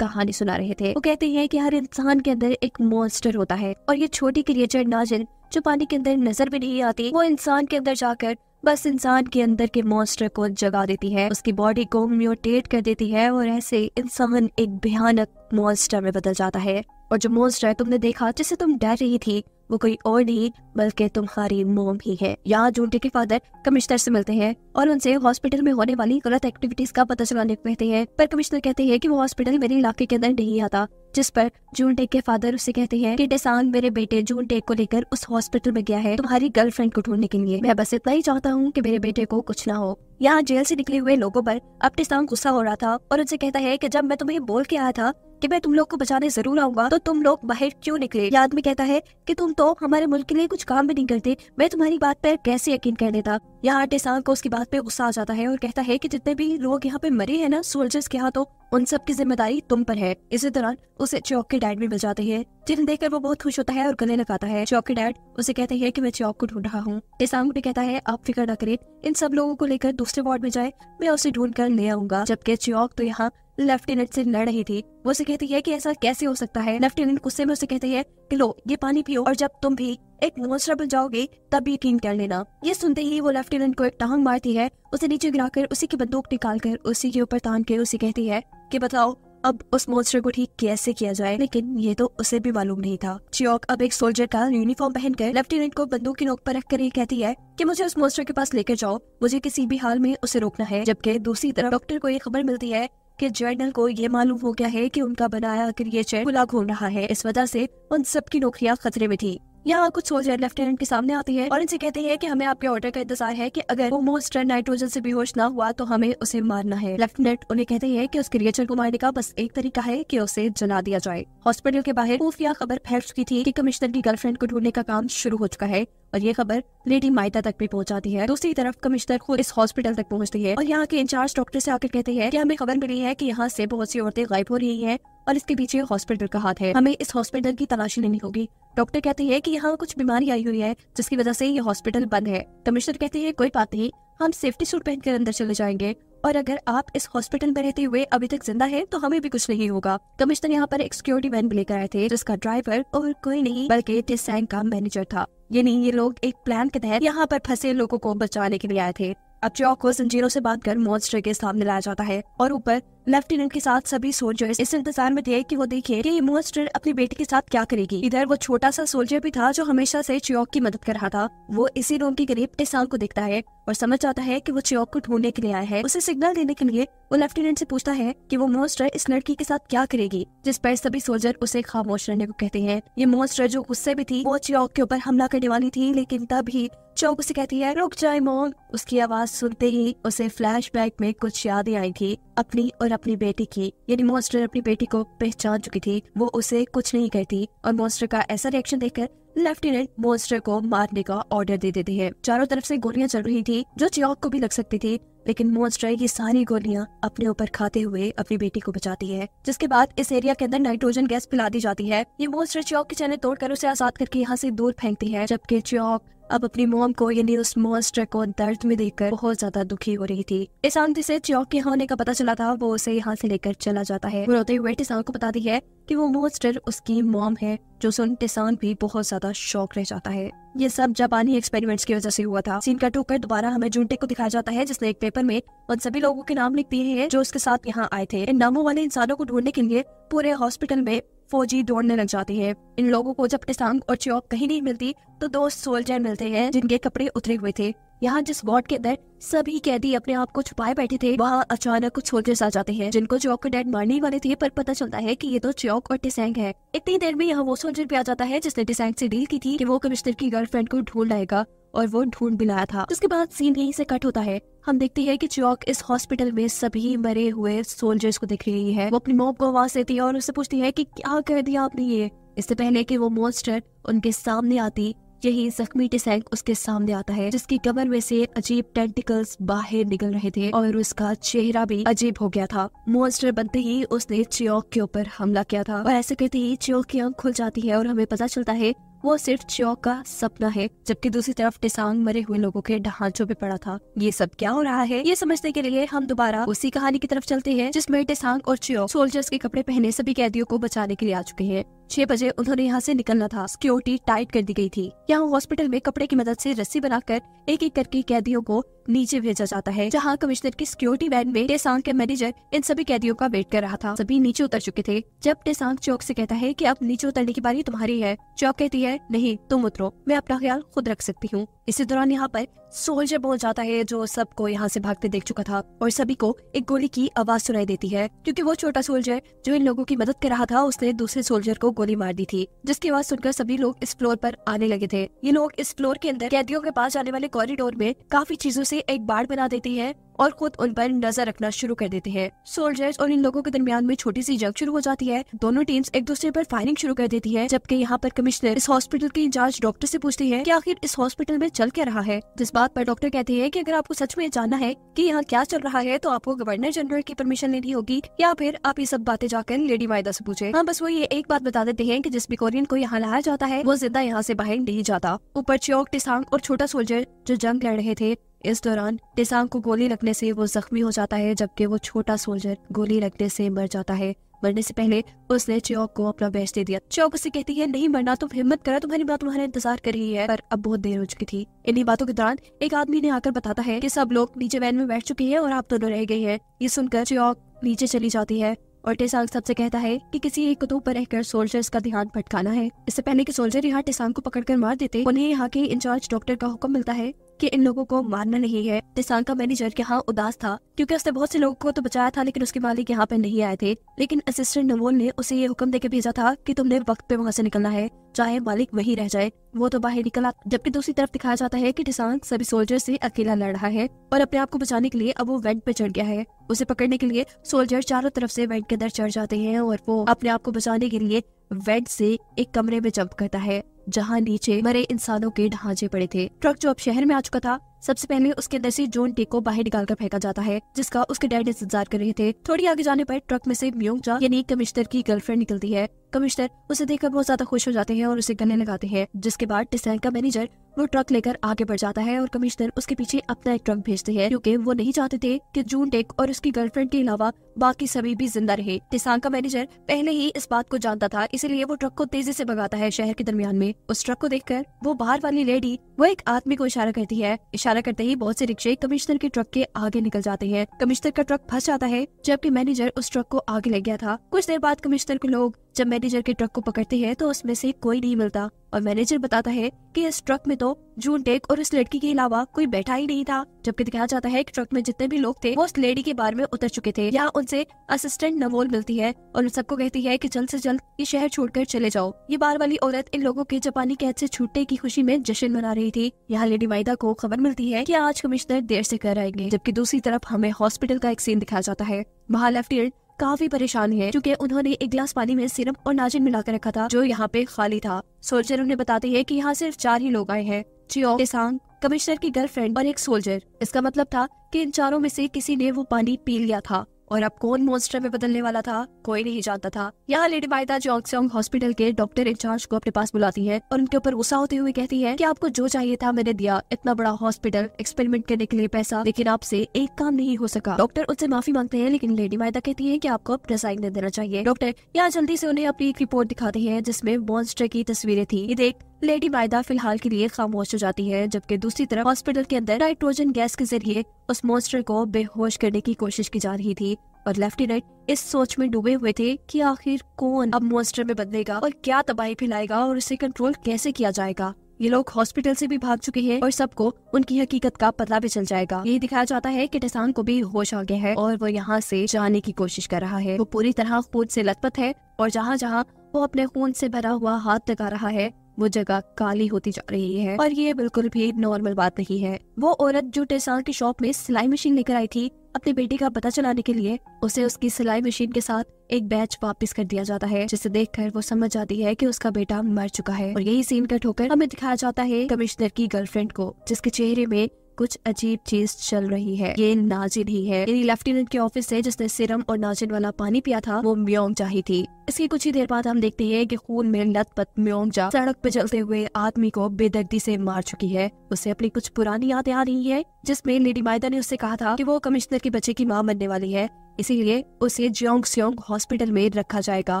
कहानी सुना रहे थे। वो कहते हैं कि हर इंसान के अंदर एक मॉन्स्टर होता है और ये छोटी क्रिएचर नाजिन जो पानी के अंदर नजर भी नहीं आती, वो इंसान के अंदर जाकर बस इंसान के अंदर के मॉन्स्टर को जगा देती है, उसकी बॉडी को म्यूटेट कर देती है और ऐसे इंसान एक भयानक मॉन्स्टर में बदल जाता है। और जो मॉन्स्टर तुमने देखा जिससे तुम डर रही थी, वो कोई और नहीं बल्कि तुम्हारी मॉम ही है। यहाँ जूनटे के फादर कमिश्नर से मिलते हैं और उनसे हॉस्पिटल में होने वाली गलत एक्टिविटीज का पता चलाने को कहते हैं, पर कमिश्नर कहते हैं कि वो हॉस्पिटल मेरे इलाके के अंदर नहीं आता। जिस पर जूनटे के फादर उससे कहते हैं कि टेसांग मेरे बेटे जूनटे को लेकर उस हॉस्पिटल में गया है तुम्हारी गर्लफ्रेंड को ढूंढने के लिए। मैं बस इतना ही चाहता हूँ कि मेरे बेटे को कुछ ना हो। यहाँ जेल से निकले हुए लोगों पर अब टेसांग गुस्सा हो रहा था और उनसे कहता है कि जब मैं तुम्हें बोल के आया था कि मैं तुम लोग को बचाने जरूर आऊंगा तो तुम लोग बाहर क्यों निकले। ये आदमी कहता है कि तुम तो हमारे मुल्क के लिए कुछ काम भी नहीं करते, मैं तुम्हारी बात पर कैसे यकीन कर लेता। यहाँ टेसांग को उसकी बात पे गुस्सा आ जाता है और कहता है कि जितने भी लोग यहाँ पे मरे हैं ना सोल्जर्स के हाथों, उन सब की जिम्मेदारी तुम पर है। इसी दौरान उसे चौक के डैड भी मिल जाते हैं, जिन्हें देखकर वो बहुत खुश होता है और गले लगाता है। चौक के डैड उसे कहते हैं कि मैं चौक को ढूंढ रहा हूँ। टेसांग भी कहता है आप फिक्र न करें, इन सब लोगों को लेकर दूसरे वार्ड में जाए, मैं उसे ढूंढ कर ले आऊंगा। जबकि चौक तो यहाँ लेफ्टिनेंट से लड़ रही थी। वो उसे कहती है कि ऐसा कैसे हो सकता है। लेफ्टिनेंट गुस्से में उसे कहते हैं कि लो ये पानी पियो और जब तुम भी एक मॉन्स्टर बन जाओगे तब यकीन कर लेना। ये सुनते ही वो लेफ्टिनेंट को एक टांग मारती है, उसे नीचे गिराकर उसी की बंदूक निकालकर उसी के ऊपर तान के उसे कहती है कि बताओ अब उस मॉन्स्टर को ठीक कैसे किया जाए। लेकिन ये तो उसे भी मालूम नहीं था। चियोक अब एक सोल्जर का यूनिफॉर्म पहनकर लेफ्टिनेंट को बंदूक की नोक पर रखकर ये कहती है कि मुझे उस मॉन्स्टर के पास लेकर जाओ, मुझे किसी भी हाल में उसे रोकना है। जबकि दूसरी तरफ डॉक्टर को ये खबर मिलती है कि जर्नल को ये मालूम हो गया है कि उनका बनाया क्रिएचर खुला घूम रहा है। इस वजह से उन सबकी नौकरियां खतरे में थी। यहाँ कुछ सोल्जर लेफ्टिनेंट के सामने आती है और इनसे कहते हैं कि हमें आपके ऑर्डर का इंतजार है कि अगर वो मॉन्स्टर नाइट्रोजन से बेहोश ना हुआ तो हमें उसे मारना है। लेफ्टिनेंट उन्हें कहते हैं कि उस क्रिएचर को मारने का बस एक तरीका है कि उसे जला दिया जाए। हॉस्पिटल के बाहर खुफिया खबर फैल चुकी थी कि कमिश्नर की गर्लफ्रेंड को ढूंढने का काम शुरू हो चुका है और ये खबर लेडी माइता तक भी पहुंच जाती है। दूसरी तरफ कमिश्नर खुद इस हॉस्पिटल तक पहुंचती है और यहाँ के इंचार्ज डॉक्टर से आकर कहते हैं कि हमें खबर मिली है कि यहाँ से बहुत सी औरतें गायब हो रही हैं और इसके पीछे हॉस्पिटल का हाथ है, हमें इस हॉस्पिटल की तलाशी लेनी होगी। डॉक्टर कहते हैं कि यहाँ कुछ बीमारी आई हुई है जिसकी वजह से ये हॉस्पिटल बंद है। कमिश्नर कहते हैं कोई बात नहीं, हम सेफ्टी सूट पहनकर अंदर चले जाएंगे और अगर आप इस हॉस्पिटल में रहते हुए अभी तक जिंदा हैं तो हमें भी कुछ नहीं होगा। कमिश्नर यहाँ पर एक सिक्योरिटी वैन भी लेकर आए थे जिसका ड्राइवर और कोई नहीं बल्कि टेसांग का मैनेजर था। ये लोग एक प्लान के तहत यहाँ पर फंसे लोगों को बचाने के लिए आए थे। अब चौक को जंजीरों से बांधकर मॉन्स्टर के सामने लाया जाता है और ऊपर लेफ्टिनेंट के साथ सभी सोल्जर्स इस इंतजार में थे कि वो देखे कि ये मॉन्स्टर अपनी बेटी के साथ क्या करेगी। इधर वो छोटा सा सोल्जर भी था जो हमेशा से चियोक की मदद कर रहा था। वो इसी रूम के करीब टेसांग को देखता है और समझ जाता है कि वो चियोक को ढूंढने के लिए आया है। उसे सिग्नल देने के लिए वो लेफ्टिनेंट से पूछता है कि वो मॉन्स्टर इस लड़की के साथ क्या करेगी, जिस पर सभी सोल्जर उसे खामोश रहने को कहते हैं। ये मॉन्स्टर जो गुस्से में थी वो चियोक के ऊपर हमला करने वाली थी, लेकिन तभी चियोक उसे कहती है रुक जाए मॉम। उसकी आवाज सुनते ही उसे फ्लैशबैक में कुछ यादें आई थी अपनी और अपनी बेटी की। यानी मॉन्स्टर अपनी बेटी को पहचान चुकी थी, वो उसे कुछ नहीं कहती और मॉन्स्टर का ऐसा रिएक्शन देखकर लेफ्टिनेंट मॉन्स्टर को मारने का ऑर्डर दे देते हैं। चारों तरफ से गोलियां चल रही थी जो चियोक को भी लग सकती थी, लेकिन मॉन्स्टर ये सारी गोलियां अपने ऊपर खाते हुए अपनी बेटी को बचाती है। जिसके बाद इस एरिया के अंदर नाइट्रोजन गैस पिला दी जाती है। ये मॉन्स्टर चियोक की चैनें तोड़कर उसे आजाद करके यहाँ से दूर फेंकती है, जबकि चियोक अब अपनी मॉम को यानी उस मॉन्स्टर को दर्द में देखकर बहुत ज्यादा दुखी हो रही थी। टेसांग जिसे चियोक के होने का पता चला था वो उसे यहाँ से लेकर चला जाता है। वो रोते हुए टेसांग को बताती है कि वो मॉन्स्टर उसकी मॉम है, जो सुन टेसांग भी बहुत ज्यादा शॉक रह जाता है। ये सब जापानी एक्सपेरिमेंट्स की वजह से हुआ था। सीन कट होकर दोबारा हमें जूनटेक को दिखाया जाता है जिसने एक पेपर में उन सभी लोगों के नाम लिख दिए हैं जो उसके साथ यहाँ आए थे। इन नामों वाले इंसानों को ढूंढने के लिए पूरे हॉस्पिटल में फौजी दौड़ने लग जाते हैं। इन लोगों को जब टेसांग और चियोक कहीं नहीं मिलती तो 2 सोल्जर मिलते हैं जिनके कपड़े उतरे हुए थे। यहाँ जिस वार्ड के अंदर सभी कैदी अपने आप को छुपाए बैठे थे, वहाँ अचानक कुछ सोल्जर्स आ जाते हैं जिनको चियोक के डैड मारने वाले थे, पर पता चलता है कि ये तो चियोक और टेसांग है। इतनी देर में यहाँ वो सोल्जर भी आ जाता है जिसने टेसांग से डील की थी कि वो कमिश्नर की गर्लफ्रेंड को ढूंढ लाएगा, और वो ढूंढ भी लाया था। उसके बाद सीन यहीं से कट होता है। हम देखते हैं कि चियोक इस हॉस्पिटल में सभी मरे हुए सोल्जर्स को देख रही है। वो अपनी मॉम को आवाज देती है और उससे पूछती है कि क्या कर दिया आपने ये। इससे पहले कि वो मॉन्स्टर उनके सामने आती, यही जख्मी टेसांग उसके सामने आता है जिसकी कमर में से अजीब टेंटिकल्स बाहर निकल रहे थे और उसका चेहरा भी अजीब हो गया था। मॉन्स्टर बनते ही उसने चियोक के ऊपर हमला किया था और ऐसे करते ही चियोक की आंख खुल जाती है और हमें पता चलता है वो सिर्फ चियोक का सपना है, जबकि दूसरी तरफ टेसांग मरे हुए लोगों के ढांचों पे पड़ा था। ये सब क्या हो रहा है, ये समझने के लिए हम दोबारा उसी कहानी की तरफ चलते हैं जिसमें टेसांग और चियोक सोल्जर्स के कपड़े पहने सभी कैदियों को बचाने के लिए आ चुके हैं। 6 बजे उन्होंने यहाँ से निकलना था। सिक्योरिटी टाइट कर दी गई थी। यहाँ हॉस्पिटल में कपड़े की मदद से रस्सी बनाकर एक एक करके कैदियों को नीचे भेजा जाता है, जहाँ कमिश्नर की सिक्योरिटी वैन में टेसांग के मैनेजर इन सभी कैदियों का वेट कर रहा था। सभी नीचे उतर चुके थे। जब टेसांग चियोक से कहता है कि अब नीचे उतरने की बारी तुम्हारी है, चियोक कहती है नहीं तुम उतरो, मैं अपना ख्याल खुद रख सकती हूँ। इसी दौरान यहाँ पर सोल्जर पहुंच जाता है जो सबको यहाँ से भागते देख चुका था और सभी को एक गोली की आवाज सुनाई देती है, क्योंकि वो छोटा सोल्जर जो इन लोगों की मदद कर रहा था उसने दूसरे सोल्जर को गोली मार दी थी, जिसकी आवाज सुनकर सभी लोग इस फ्लोर पर आने लगे थे। ये लोग इस फ्लोर के अंदर कैदियों के पास जाने वाले कॉरिडोर में काफी चीजों से एक बाड़ बना देते हैं और खुद उन पर नजर रखना शुरू कर देते हैं। सोल्जर्स और इन लोगों के दरमियान में छोटी सी जंग शुरू हो जाती है। दोनों टीम्स एक दूसरे पर फायरिंग शुरू कर देती है, जबकि यहाँ पर कमिश्नर इस हॉस्पिटल के इंचार्ज डॉक्टर से पूछती है कि आखिर इस हॉस्पिटल में चल क्या रहा है। जिस बात पर डॉक्टर कहते हैं कि अगर आपको सच में जानना है कि यहाँ क्या चल रहा है तो आपको गवर्नर जनरल की परमिशन लेनी होगी, या फिर आप ये सब बातें जाकर लेडी माइदा से पूछे। हाँ, बस वो ये एक बात बता देते हैं कि जिस भी कोरियन को यहाँ लाया जाता है वो जिंदा यहाँ से बाहर नहीं जाता। ऊपर चियोक, टेसांग और छोटा सोल्जर जो जंग लड़ रहे थे। इस दौरान टेसांग को गोली लगने से वो जख्मी हो जाता है, जबकि वो छोटा सोल्जर गोली लगने से मर जाता है। मरने से पहले उसने चियोक को अपना बेस्ट दे दिया। चियोक उससे कहती है नहीं मरना, तुम हिम्मत करो, तुम्हारी माँ तुम्हारा इंतजार कर रही है। पर अब बहुत देर हो चुकी थी। इन्हीं बातों के दौरान एक आदमी ने आकर बताता है कि सब लोग नीचे वैन में बैठ चुके हैं और आप दोनों रह गए हैं। ये सुनकर चियोक नीचे चली जाती है और टेसांग सबसे कहता है कि किसी एक कुतुब पर रहकर सोल्जर्स का ध्यान भटकाना है। इससे पहले कि सोल्जर यहाँ टेसांग को पकड़कर मार देते, उन्हें यहाँ के इंचार्ज डॉक्टर का हुक्म मिलता है कि इन लोगों को मारना नहीं है। टेसांग का मैनेजर यहाँ उदास था क्योंकि उसने बहुत से लोगों को तो बचाया था, लेकिन उसके मालिक यहाँ पे नहीं आए थे। लेकिन असिस्टेंट नवोल ने उसे ये हुक्म देकर भेजा था कि तुमने वक्त पे वहाँ से निकलना है, चाहे मालिक वहीं रह जाए। वो तो बाहर निकला। जबकि दूसरी तरफ दिखाया जाता है कि टेसांग सभी सोल्जर से अकेला लड़ रहा है और अपने आप को बचाने के लिए अब वो वेंट पे चढ़ गया है। उसे पकड़ने के लिए सोल्जर चारों तरफ से वेंट के अंदर चढ़ जाते हैं और वो अपने आप को बचाने के लिए वेंट से एक कमरे में जंप करता है जहाँ नीचे मरे इंसानों के ढांचे पड़े थे। ट्रक जो अब शहर में आ चुका था, सबसे पहले उसके अंदर से जूनटेक को बाहर निकालकर फेंका जाता है, जिसका उसके डैड इंतजार कर रहे थे। थोड़ी आगे जाने पर ट्रक में से म्योंगजा यानी कमिश्नर की गर्लफ्रेंड निकलती है। कमिश्नर उसे देखकर बहुत ज्यादा खुश हो जाते हैं और उसे गले लगाते हैं, जिसके बाद टेसांग का मैनेजर वो ट्रक लेकर आगे बढ़ जाता है और कमिश्नर उसके पीछे अपना एक ट्रक भेजते हैं, क्योंकि वो नहीं चाहते थे कि जूनटेक और उसकी गर्लफ्रेंड के अलावा बाकी सभी भी जिंदा रहे। टेसांग का मैनेजर पहले ही इस बात को जानता था, इसलिए वो ट्रक को तेजी से भगाता है शहर के दरमियान में। उस ट्रक को देखकर वो बाहर वाली लेडी वो एक आदमी को इशारा करती है। इशारा करते ही बहुत से रिक्शे कमिश्नर के ट्रक के आगे निकल जाते हैं। कमिश्नर का ट्रक फंस जाता है, जबकि मैनेजर उस ट्रक को आगे ले गया था। कुछ देर बाद कमिश्नर के लोग जब मैनेजर के ट्रक को पकड़ते हैं तो उसमें से कोई नहीं मिलता और मैनेजर बताता है कि इस ट्रक में तो जूनटेक और इस लड़की के अलावा कोई बैठा ही नहीं था। जबकि दिखाया जाता है कि ट्रक में जितने भी लोग थे वो उस लेडी के बारे में उतर चुके थे। यहाँ उनसे असिस्टेंट नवोल मिलती है और उन सबको कहती है कि जल्द से जल्द ये शहर छोड़कर चले जाओ। ये बार वाली औरत इन लोगों के जापानी कैद से छूटने की खुशी में जश्न मना रही थी। यहाँ लेडी माइदा को खबर मिलती है कि आज कमिश्नर देर से घर आएंगे। जबकि दूसरी तरफ हमें हॉस्पिटल का एक सीन दिखाया जाता है। वहाँ लेफ्टिनेंट काफी परेशान है क्योंकि उन्होंने एक गिलास पानी में सिरप और नाजिन मिलाकर रखा था जो यहाँ पे खाली था। सोल्जर उन्हें बताते हैं कि यहाँ सिर्फ 4 ही लोग आए हैं, चियोक, टेसांग, कमिश्नर की गर्लफ्रेंड और एक सोल्जर। इसका मतलब था कि इन चारों में से किसी ने वो पानी पी लिया था और अब कौन मॉन्स्टर में बदलने वाला था कोई नहीं जानता था। यहाँ लेडी माइदा जोंगसोंग हॉस्पिटल के डॉक्टर इंचार्ज को अपने पास बुलाती है और उनके ऊपर गुस्सा होते हुए कहती है कि आपको जो चाहिए था मैंने दिया, इतना बड़ा हॉस्पिटल, एक्सपेरिमेंट करने के लिए पैसा, लेकिन आपसे एक काम नहीं हो सका। डॉक्टर उनसे माफी मांगते हैं लेकिन लेडी माइदा कहती है कि आपको अब रिजाइन दे देना चाहिए। डॉक्टर यहाँ जल्दी से उन्हें अपनी एक रिपोर्ट दिखाते हैं जिसमें मॉन्स्टर की तस्वीरें थी। ये देख लेडी माइदा फिलहाल के लिए खामोश हो जाती है, जबकि दूसरी तरफ हॉस्पिटल के अंदर नाइट्रोजन गैस के जरिए उस मॉन्स्टर को बेहोश करने की कोशिश की जा रही थी और लेफ्टिनेंट इस सोच में डूबे हुए थे कि आखिर कौन अब मॉन्स्टर में बदलेगा और क्या तबाही फैलाएगा और उसे कंट्रोल कैसे किया जाएगा। ये लोग हॉस्पिटल से भी भाग चुके हैं और सबको उनकी हकीकत का पता भी चल जाएगा। यही दिखाया जाता है कि टेसांग को भी होश आ गया है और वो यहाँ से जाने की कोशिश कर रहा है। वो पूरी तरह खून से लथपथ है और जहाँ जहाँ वो अपने खून से भरा हुआ हाथ लगा रहा है वो जगह काली होती जा रही है और ये बिल्कुल भी नॉर्मल बात नहीं है। वो औरत जो टेसांग की शॉप में सिलाई मशीन लेकर आई थी अपनी बेटी का पता चलाने के लिए, उसे उसकी सिलाई मशीन के साथ एक बैच वापस कर दिया जाता है, जिसे देखकर वो समझ जाती है कि उसका बेटा मर चुका है। और यही सीन कट होकर हमें दिखाया जाता है कमिश्नर की गर्लफ्रेंड को, जिसके चेहरे में कुछ अजीब चीज चल रही है। ये नाजिन ही है, यानी लेफ्टिनेंट के ऑफिस से जिसने सिरम और नाजिन वाला पानी पिया था वो म्योंगजा ही थी। इसकी कुछ ही देर बाद हम देखते हैं कि खून में लथपथ म्योंगजा सड़क पे चलते हुए आदमी को बेदर्दी से मार चुकी है। उसे अपनी कुछ पुरानी यादें आ रही है जिसमें लेडी माइदा ने उससे कहा था कि वो कमिश्नर के बच्चे की मां बनने वाली है, इसीलिए उसे जोंगसोंग हॉस्पिटल में रखा जाएगा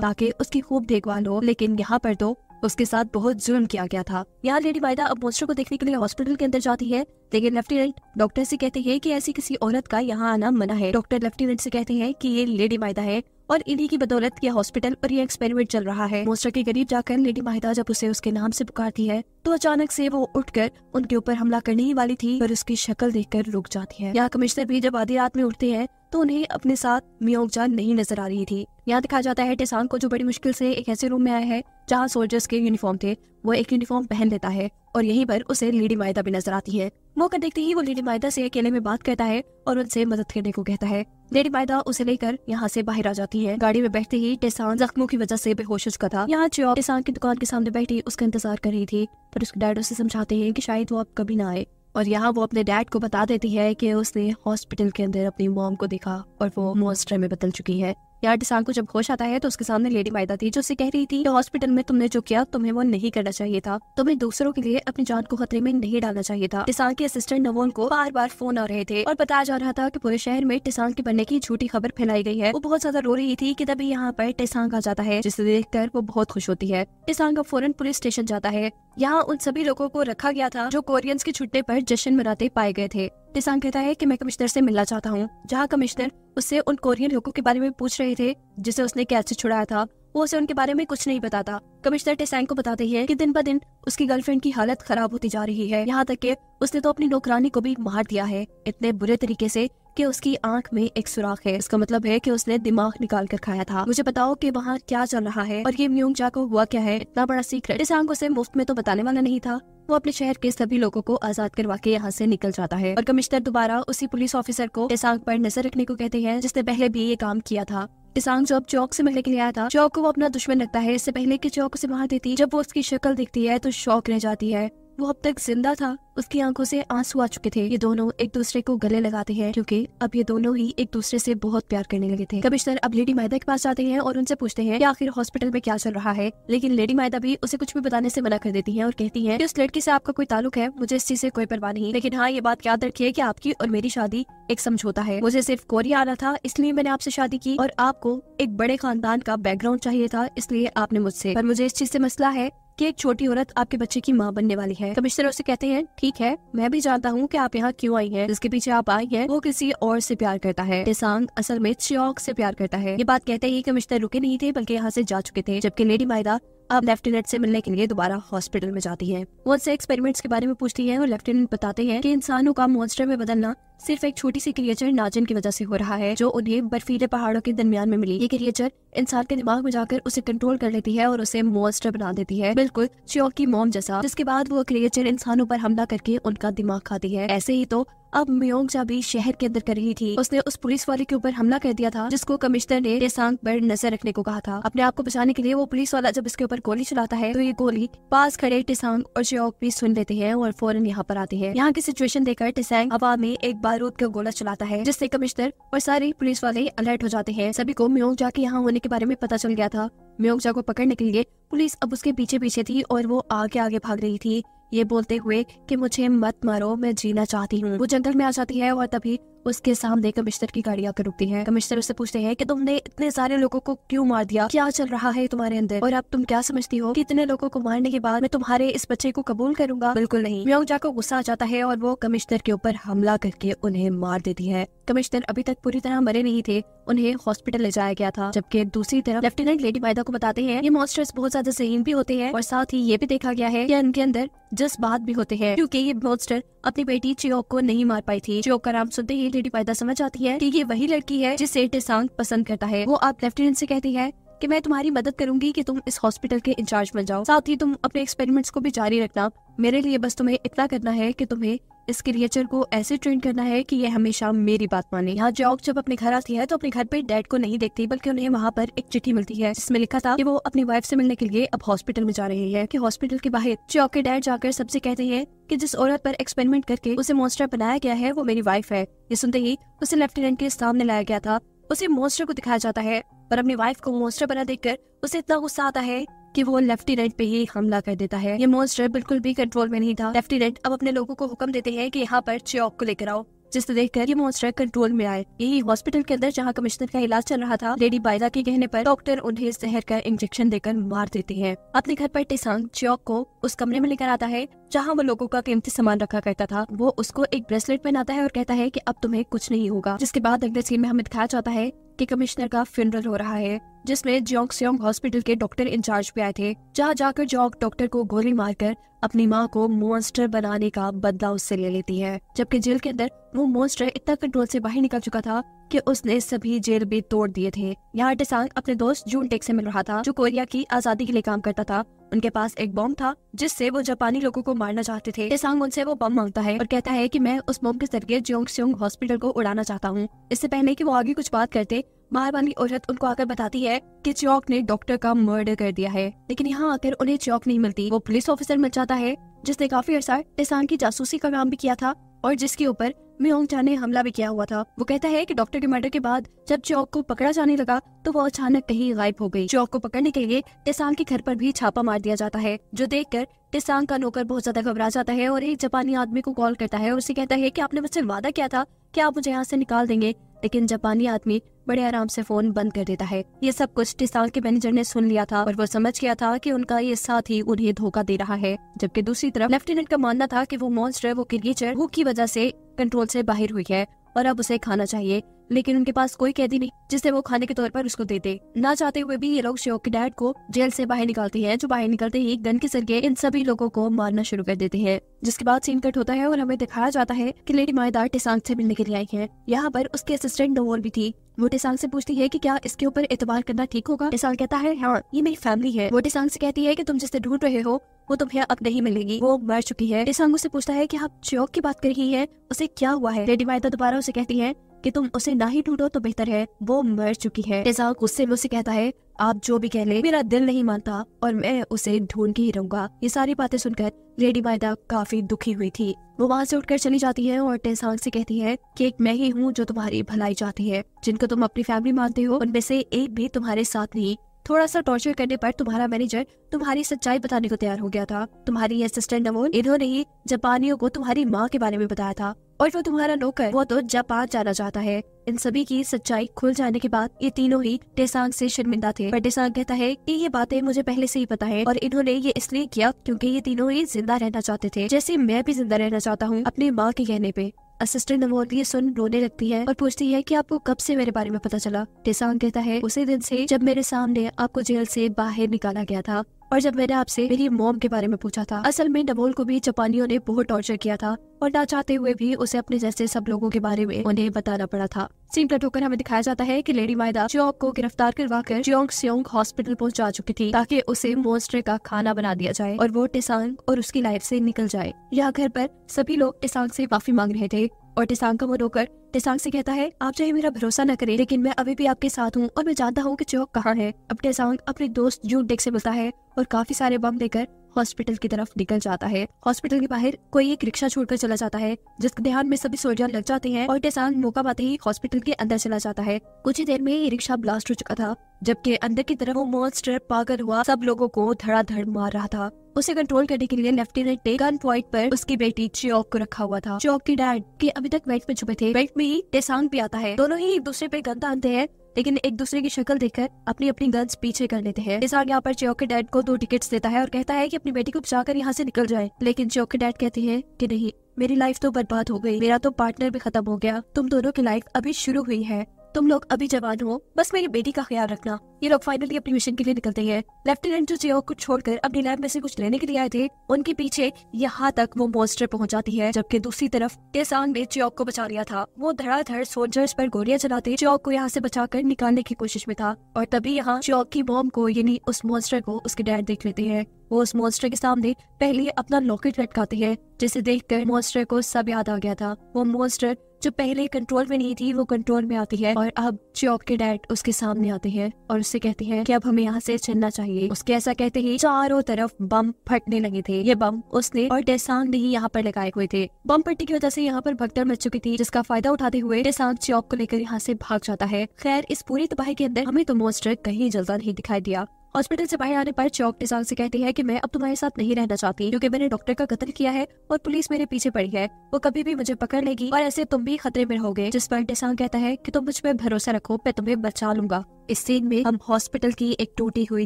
ताकि उसकी खूब देखभाल हो। लेकिन यहाँ पर तो उसके साथ बहुत जुल्म किया गया था। यहाँ लेडी माइदा अब मॉन्स्टर को देखने के लिए हॉस्पिटल के अंदर जाती है, लेकिन लेफ्टिनेंट डॉक्टर से कहते हैं कि ऐसी किसी औरत का यहाँ आना मना है। डॉक्टर लेफ्टिनेंट से कहते हैं कि ये लेडी माइदा है और इन्हीं की बदौलत ये हॉस्पिटल और ये एक्सपेरिमेंट चल रहा है। मॉन्स्टर के करीब जाकर लेडी माइदा जब उसे उसके नाम से पुकारती है तो अचानक से वो उठकर उनके ऊपर हमला करने ही वाली थी, पर उसकी शक्ल देखकर रुक जाती है। यहाँ कमिश्नर भी जब आधी रात में उठते हैं तो उन्हें अपने साथ म्योंगजा नहीं नजर आ रही थी। यहाँ दिखाया जाता है टेसांग को, जो बड़ी मुश्किल से एक ऐसे रूम में आया है जहाँ सोल्जर्स के यूनिफॉर्म थे, वो एक यूनिफॉर्म पहन लेता है और यहीं पर उसे लेडी माइदा भी नजर आती है। मौका देखते ही वो लेडी माइदा से अकेले में बात करता है और उनसे मदद करने को कहता है। लेडी माइदा उसे लेकर यहाँ से बाहर आ जाती है। गाड़ी में बैठते ही टेसांग जख्मों की वजह से बेहोश हो चुका था। यहाँ च्योक टेसांग की दुकान के सामने बैठी उसका इंतजार कर रही थी, पर उसके डैड उसे समझाते हैं कि शायद वो अब कभी ना आए। और यहाँ वो अपने डैड को बता देती है कि उसने हॉस्पिटल के अंदर अपनी मॉम को देखा और वो मॉन्स्टर में बदल चुकी है। यार टेसांग को जब होश आता है तो उसके सामने लेडी माइदा थी, जो उसे कह रही थी कि हॉस्पिटल में तुमने जो किया तुम्हें वो नहीं करना चाहिए था, तुम्हें दूसरों के लिए अपनी जान को खतरे में नहीं डालना चाहिए था। टेसांग के असिस्टेंट नवोन को बार बार फोन आ रहे थे और बताया जा रहा था कि पूरे शहर में टेसांग के बनने की झूठी खबर फैलाई गई है। वो बहुत ज्यादा रो रही थी कि तभी यहाँ पर टेसांग आ जाता है, जिसे देखकर वो बहुत खुश होती है। टेसांग अब फौरन पुलिस स्टेशन जाता है। यहाँ उन सभी लोगों को रखा गया था जो कोरियंस के छुट्टे पर जश्न मनाते पाए गए थे। टेसांग कहता है कि मैं कमिश्नर से मिलना चाहता हूँ। जहाँ कमिश्नर उससे उन कोरियन लोगों के बारे में पूछ रहे थे जिसे उसने कैद से छुड़ाया था, वो उसे उनके बारे में कुछ नहीं बताता। कमिश्नर टेसांग को बताते हैं कि दिन ब दिन उसकी गर्लफ्रेंड की हालत खराब होती जा रही है, यहाँ तक कि उसने तो अपनी नौकरानी को भी मार दिया है, इतने बुरे तरीके से कि उसकी आंख में एक सुराख है। इसका मतलब है कि उसने दिमाग निकाल कर खाया था। मुझे बताओ कि वहाँ क्या चल रहा है और ये म्योंगजा को हुआ क्या है, इतना बड़ा सीक्रेट टेसांग उसे मुफ्त में तो बताने वाला नहीं था। वो अपने शहर के सभी लोगों को आजाद करवा के यहाँ से निकल जाता है और कमिश्नर दोबारा उसी पुलिस ऑफिसर को टेसांग पर नजर रखने को कहते हैं जिसने पहले भी ये काम किया था। टेसांग जो अब चौक से मिलने के लिए आया था, चौक को वो अपना दुश्मन लगता है। इससे पहले कि चौक उसे मार देती, जब वो उसकी शक्ल दिखती है तो शौक रह जाती है। वो अब तक जिंदा था, उसकी आंखों से आंसू आ चुके थे। ये दोनों एक दूसरे को गले लगाते हैं क्योंकि अब ये दोनों ही एक दूसरे से बहुत प्यार करने लगे थे। कमिश्नर अब लेडी माइदा के पास जाते हैं और उनसे पूछते हैं कि आखिर हॉस्पिटल में क्या चल रहा है, लेकिन लेडी माइदा भी उसे कुछ भी बताने से मना कर देती है और कहती है कि उस लड़की से आपका कोई ताल्लुक है, मुझे इस चीज से कोई परवाह नहीं, लेकिन हाँ ये बात याद रखिए कि आपकी और मेरी शादी एक समझौता है। मुझे सिर्फ कोरिया आना था इसलिए मैंने आपसे शादी की और आपको एक बड़े खानदान का बैकग्राउंड चाहिए था इसलिए आपने मुझसे, पर मुझे इस चीज से मसला है कि एक छोटी औरत आपके बच्चे की मां बनने वाली है। कमिश्नर उसे कहते हैं ठीक है, मैं भी जानता हूँ कि आप यहाँ क्यों आई हैं, जिसके पीछे आप आई हैं वो किसी और से प्यार करता है। टेसांग असल में च्योक से प्यार करता है। ये बात कहते ही कमिश्नर रुके नहीं थे बल्कि यहाँ से जा चुके थे, जबकि लेडी माइदा अब लेफ्टिनेंट से मिलने के लिए दोबारा हॉस्पिटल में जाती है। वो उनसे एक्सपेरिमेंट्स के बारे में पूछती है और लेफ्टिनेंट बताते हैं कि इंसानों का मॉन्स्टर में बदलना सिर्फ एक छोटी सी क्रिएचर नाजिन की वजह से हो रहा है, जो उन्हें बर्फीले पहाड़ों के दरमियान में मिली। ये क्रिएचर इंसान के दिमाग में जाकर उसे कंट्रोल कर लेती है और उसे मॉन्स्टर बना देती है, बिल्कुल च्योक की मॉम जैसा। जिसके बाद वो क्रिएचर इंसानों पर हमला करके उनका दिमाग खाती है। ऐसे ही तो अब म्योंगजा भी शहर के अंदर कर रही थी। उसने उस पुलिस वाले के ऊपर हमला कर दिया था जिसको कमिश्नर ने टेसांग पर नजर रखने को कहा था। अपने आप को बचाने के लिए वो पुलिस वाला जब इसके ऊपर गोली चलाता है तो ये गोली पास खड़े टेसांग और च्योक भी सुन लेते हैं और फौरन यहाँ पर आते हैं। यहाँ की सिचुएशन देखकर टेसांग हवा में एक बारूद का गोला चलाता है जिससे कमिश्नर और सारे पुलिस वाले अलर्ट हो जाते हैं। सभी को म्योंगजा के यहाँ होने के बारे में पता चल गया था। म्योंगजा को पकड़ने के लिए पुलिस अब उसके पीछे पीछे थी और वो आगे आगे भाग रही थी, ये बोलते हुए कि मुझे मत मारो, मैं जीना चाहती हूँ। वो जंगल में आ जाती है और तभी उसके सामने कमिश्नर की गाड़ी आकर रुकती है। कमिश्नर उससे पूछते हैं कि तुमने इतने सारे लोगों को क्यों मार दिया, क्या चल रहा है तुम्हारे अंदर, और अब तुम क्या समझती हो कि इतने लोगों को मारने के बाद मैं तुम्हारे इस बच्चे को कबूल करूंगा? बिल्कुल नहीं। म्योंगजा को गुस्सा आ जाता है और वो कमिश्नर के ऊपर हमला करके उन्हें मार देती है। कमिश्नर अभी तक पूरी तरह मरे नहीं थे, उन्हें हॉस्पिटल ले जाया गया था। जबकि दूसरी तरफ लेफ्टिनेंट लेडी माइदा को बताते हैं ये मॉन्स्टर्स बहुत ज्यादा ज़हीन भी होते हैं और साथ ही ये भी देखा गया है कि इनके अंदर जज्बात भी होते हैं, क्योंकि ये मॉन्स्टर अपनी बेटी च्योक को नहीं मार पाई थी। च्योक का नाम सुनते ही लेडी माइदा समझ जाती है कि ये वही लड़की है जिसे टेसांग पसंद करता है। वो आप लेफ्टिनेंट से कहती है कि मैं तुम्हारी मदद करूंगी कि तुम इस हॉस्पिटल के इंचार्ज बन जाओ, साथ ही तुम अपने एक्सपेरिमेंट्स को भी जारी रखना। मेरे लिए बस तुम्हें इतना करना है कि तुम्हें इस क्रिएचर को ऐसे ट्रेन करना है कि ये हमेशा मेरी बात माने। यहाँ च्योक जब अपने घर आती है तो अपने घर पे डैड को नहीं देखती, बल्कि उन्हें वहाँ पर एक चिट्ठी मिलती है जिसमें लिखा था कि वो अपनी वाइफ से मिलने के लिए अब हॉस्पिटल में जा रही है। कि हॉस्पिटल के बाहर च्योक के डैड जाकर सबसे कहते हैं कि जिस औरत पर एक्सपेरिमेंट करके उसे मॉन्स्टर बनाया गया है वो मेरी वाइफ है। ये सुनते ही उसे लेफ्टिनेंट के सामने लाया गया था, उसे मॉन्स्टर को दिखाया जाता है, पर अपनी वाइफ को मॉन्स्टर बना देखकर उसे इतना गुस्सा आता है कि वो लेफ्टिनेंट पे ही हमला कर देता है। ये मॉन्स्टर बिल्कुल भी कंट्रोल में नहीं था। लेफ्टिनेंट अब अपने लोगों को हुक्म देते हैं कि यहाँ पर च्योक को लेकर आओ, जिसे देखकर ये मॉन्स्टर कंट्रोल में आए। यही हॉस्पिटल के अंदर जहाँ कमिश्नर का इलाज चल रहा था, लेडी माइदा के कहने पर डॉक्टर उन्हें जहर का इंजेक्शन देकर मार देते हैं। अपने घर पर टेसांग च्योक को उस कमरे में लेकर आता है जहाँ वो लोगों का कीमती सामान रखा करता था। वो उसको एक ब्रेसलेट पहनाता है और कहता है कि अब तुम्हें कुछ नहीं होगा। जिसके बाद अगले सीन में हमें दिखाया जाता है कि कमिश्नर का फ्यूनरल हो रहा है, जिसमें जोंगसेओंग हॉस्पिटल के डॉक्टर इंचार्ज पे आए थे। जहाँ जाकर जोंग डॉक्टर को गोली मारकर अपनी माँ को मॉन्स्टर बनाने का बदला उससे ले लेती है। जबकि जेल के अंदर वो मॉन्स्टर इतना कंट्रोल से बाहर निकल चुका था कि उसने सभी जेल भी तोड़ दिए थे। यहाँ टेसांग अपने दोस्त जून टेक से मिल रहा था, जो कोरिया की आजादी के लिए काम करता था। उनके पास एक बम था जिससे वो जापानी लोगों को मारना चाहते थे। टेसांग उनसे वो बम मांगता है और कहता है कि मैं उस बम के जरिए जोंगसेओंग हॉस्पिटल को उड़ाना चाहता हूँ। इससे पहले कि वो आगे कुछ बात करते, बाहर वाली औरत उनको आकर बताती है कि च्योक ने डॉक्टर का मर्डर कर दिया है। लेकिन यहाँ आकर उन्हें च्योक नहीं मिलती। वो पुलिस ऑफिसर मिल जाता है जिसने काफी अर्सा टेसांग की जासूसी का काम भी किया था और जिसके ऊपर म्योंगजा ने हमला भी किया हुआ था। वो कहता है कि डॉक्टर के मर्डर के बाद जब च्योक को पकड़ा जाने लगा तो वो अचानक कहीं गायब हो गई। च्योक को पकड़ने के लिए टेसांग के घर पर भी छापा मार दिया जाता है, जो देखकर टेसांग का नौकर बहुत ज्यादा घबरा जाता है और एक जापानी आदमी को कॉल करता है और उसे कहता है कि आपने मुझसे वादा किया था कि आप मुझे यहाँ से निकाल देंगे। लेकिन जापानी आदमी बड़े आराम से फोन बंद कर देता है। ये सब कुछ टेसांग के मैनेजर ने सुन लिया था और वो समझ गया था कि उनका ये साथी उन्हें धोखा दे रहा है। जबकि दूसरी तरफ लेफ्टिनेंट का मानना था कि वो मॉन्स्टर, वो क्रिएचर भूख की वजह से कंट्रोल से बाहर हुई है और अब उसे खाना चाहिए, लेकिन उनके पास कोई कैदी नहीं जिसे वो खाने के तौर पर उसको देते। ना चाहते हुए भी ये लोग च्योक के डैड को जेल से बाहर निकालते हैं, जो बाहर निकलते ही गन के जरिए इन सभी लोगों को मारना शुरू कर देते हैं। जिसके बाद सीन कट होता है और हमें दिखाया जाता है कि लेडी माइदा टेसांग से मिलने के लिए आई है। यहाँ पर उसके असिस्टेंट नोवोल भी थी। वो टेसांग से पूछती है कि क्या इसके ऊपर एतबार करना ठीक होगा। टेसांग कहता है हाँ, ये मेरी फैमिली है। वो टेसांग से कहती है कि तुम जिसे ढूंढ रहे हो वो तुम्हें अब नहीं मिलेगी, वो मर चुकी है। टेसांग उससे पूछता है कि आप च्योक की बात कर रही है, उसे क्या हुआ है। लेडी माइदा दोबारा उसे कहती है कि तुम उसे ना ही ढूंढो तो बेहतर है, वो मर चुकी है। टेसांग गुस्से में उसे कहता है आप जो भी कह ले, मेरा दिल नहीं मानता और मैं उसे ढूंढ के ही रहूंगा। ये सारी बातें सुनकर लेडी माइदा काफी दुखी हुई थी। वो वहाँ से उठकर चली जाती है और टेसांग से कहती है कि एक मैं ही हूँ जो तुम्हारी भलाई चाहती है। जिनको तुम अपनी फैमिली मानते हो उनमें से एक भी तुम्हारे साथ नहीं। थोड़ा सा टॉर्चर करने पर तुम्हारा मैनेजर तुम्हारी सच्चाई बताने को तैयार हो गया था। तुम्हारी असिस्टेंट नवोल, इन्होंने ही जापानियों को तुम्हारी माँ के बारे में बताया था और वो तुम्हारा नौकर, वो तो जापान जाना चाहता है। इन सभी की सच्चाई खुल जाने के बाद ये तीनों ही टेसांग से शर्मिंदा थे। पर टेसांग कहता है कि ये बातें मुझे पहले से ही पता है और इन्होंने ये इसलिए किया क्योंकि ये तीनों ही जिंदा रहना चाहते थे, जैसे मैं भी जिंदा रहना चाहता हूँ अपनी माँ के कहने पे। असिस्टेंट नवोल ये सुन रोने लगती है और पूछती है कि आपको कब से मेरे बारे में पता चला। टेसांग कहता है उसी दिन से जब मेरे सामने आपको जेल से बाहर निकाला गया था। और जब मैंने आपसे मेरी मॉम के बारे में पूछा था, असल में नमोल को भी जापानियों ने बहुत टॉर्चर किया था और ना चाहते हुए भी उसे अपने जैसे सब लोगों के बारे में उन्हें बताना पड़ा था। सीन कट होकर हमें दिखाया जाता है कि लेडी माइदा चियोक को गिरफ्तार करवाकर चियोंगस्योंग हॉस्पिटल पहुंचा चुकी थी ताकि उसे मॉन्स्टर का खाना बना दिया जाए और वो टेसांग और उसकी लाइफ से निकल जाए। यहाँ घर पर सभी लोग टेसांग से माफी मांग रहे थे और टेसांग का मुंह रोकर टेसांग से कहता है, आप चाहे मेरा भरोसा न करें लेकिन मैं अभी भी आपके साथ हूँ और मैं जानता हूँ कि चियोक कहाँ है। अब टेसांग अपने दोस्त जून टेक से मिलता है और काफी सारे बम लेकर हॉस्पिटल की तरफ निकल जाता है। हॉस्पिटल के बाहर कोई एक रिक्शा छोड़कर चला जाता है जिसके ध्यान में सभी सोल्जर लग जाते हैं और टेसांग मौका पाते ही हॉस्पिटल के अंदर चला जाता है। कुछ ही देर में ये रिक्शा ब्लास्ट हो चुका था जबकि अंदर की तरफ वो मॉन्स्टर पागल हुआ सब लोगों को धड़ाधड़ मार रहा था। उसे कंट्रोल करने के लिए लेफ्टिनेंट ने गन पॉइंट पर उसकी बेटी चियोक को रखा हुआ था। चियोक के डैड के अभी तक वेट में छुपे थे। वेट में ही टेसांग भी आता है। दोनों ही एक दूसरे पे गन तानते हैं लेकिन एक दूसरे की शक्ल देखकर अपनी अपनी गन्स पीछे कर लेते हैं। टेसांग यहाँ पर चियोक के डैड को 2 टिकट्स देता है और कहता है कि अपनी बेटी को बचाकर यहाँ से निकल जाए, लेकिन चियोक के डैड कहते हैं कि नहीं, मेरी लाइफ तो बर्बाद हो गई, मेरा तो पार्टनर भी खत्म हो गया, तुम दोनों की लाइफ अभी शुरू हुई है, तुम लोग अभी जवान हो, बस मेरी बेटी का ख्याल रखना। ये लोग फाइनली अपनी मिशन के लिए निकलते हैं। लेफ्टिनेंट जो चियोक को छोड़कर अपनी लैब में से कुछ लेने के लिए आए थे, उनके पीछे यहाँ तक वो मॉन्स्टर पहुंच जाती है, जबकि दूसरी तरफ टेसांग ने चियोक को बचा लिया था। वो धड़ाधड़ सोल्जर्स पर गोलियां चलाते चियोक को यहाँ से बचाकर निकालने की कोशिश में था और तभी यहाँ चियोक की मॉम को यानी उस मॉन्स्टर को उसके डैड देख लेते हैं। वो उस मॉन्स्टर के सामने पहले अपना लॉकेट लटकाते हैं जिसे देखकर मॉन्स्टर को सब याद आ गया था। वो मॉन्स्टर जो पहले कंट्रोल में नहीं थी वो कंट्रोल में आती है और अब चियोक के डैड उसके सामने आते हैं और उससे कहते हैं कि अब हमें यहाँ से चलना चाहिए। उसके ऐसा कहते ही चारों तरफ बम फटने लगे थे। ये बम उसने और टेसांग ने ही यहाँ पर लगाए हुए थे। बम फटने की वजह से यहाँ पर भगदड़ मच चुकी थी जिसका फायदा उठाते हुए टेसांग चियोक को लेकर यहाँ से भाग जाता है। खैर इस पूरी तबाही के अंदर हमें तो मॉन्स्टर कहीं जलता नहीं दिखाई दिया। हॉस्पिटल से बाहर आने पर चियोक टेसांग से कहती है कि मैं अब तुम्हारे साथ नहीं रहना चाहती क्योंकि मैंने डॉक्टर का कत्ल किया है और पुलिस मेरे पीछे पड़ी है, वो कभी भी मुझे पकड़ लेगी और ऐसे तुम भी खतरे में रहोगे। जिस पर टेसांग कहता है कि तुम मुझ पर भरोसा रखो, मैं तुम्हें बचा लूंगा। इस सीन में हम हॉस्पिटल की एक टूटी हुई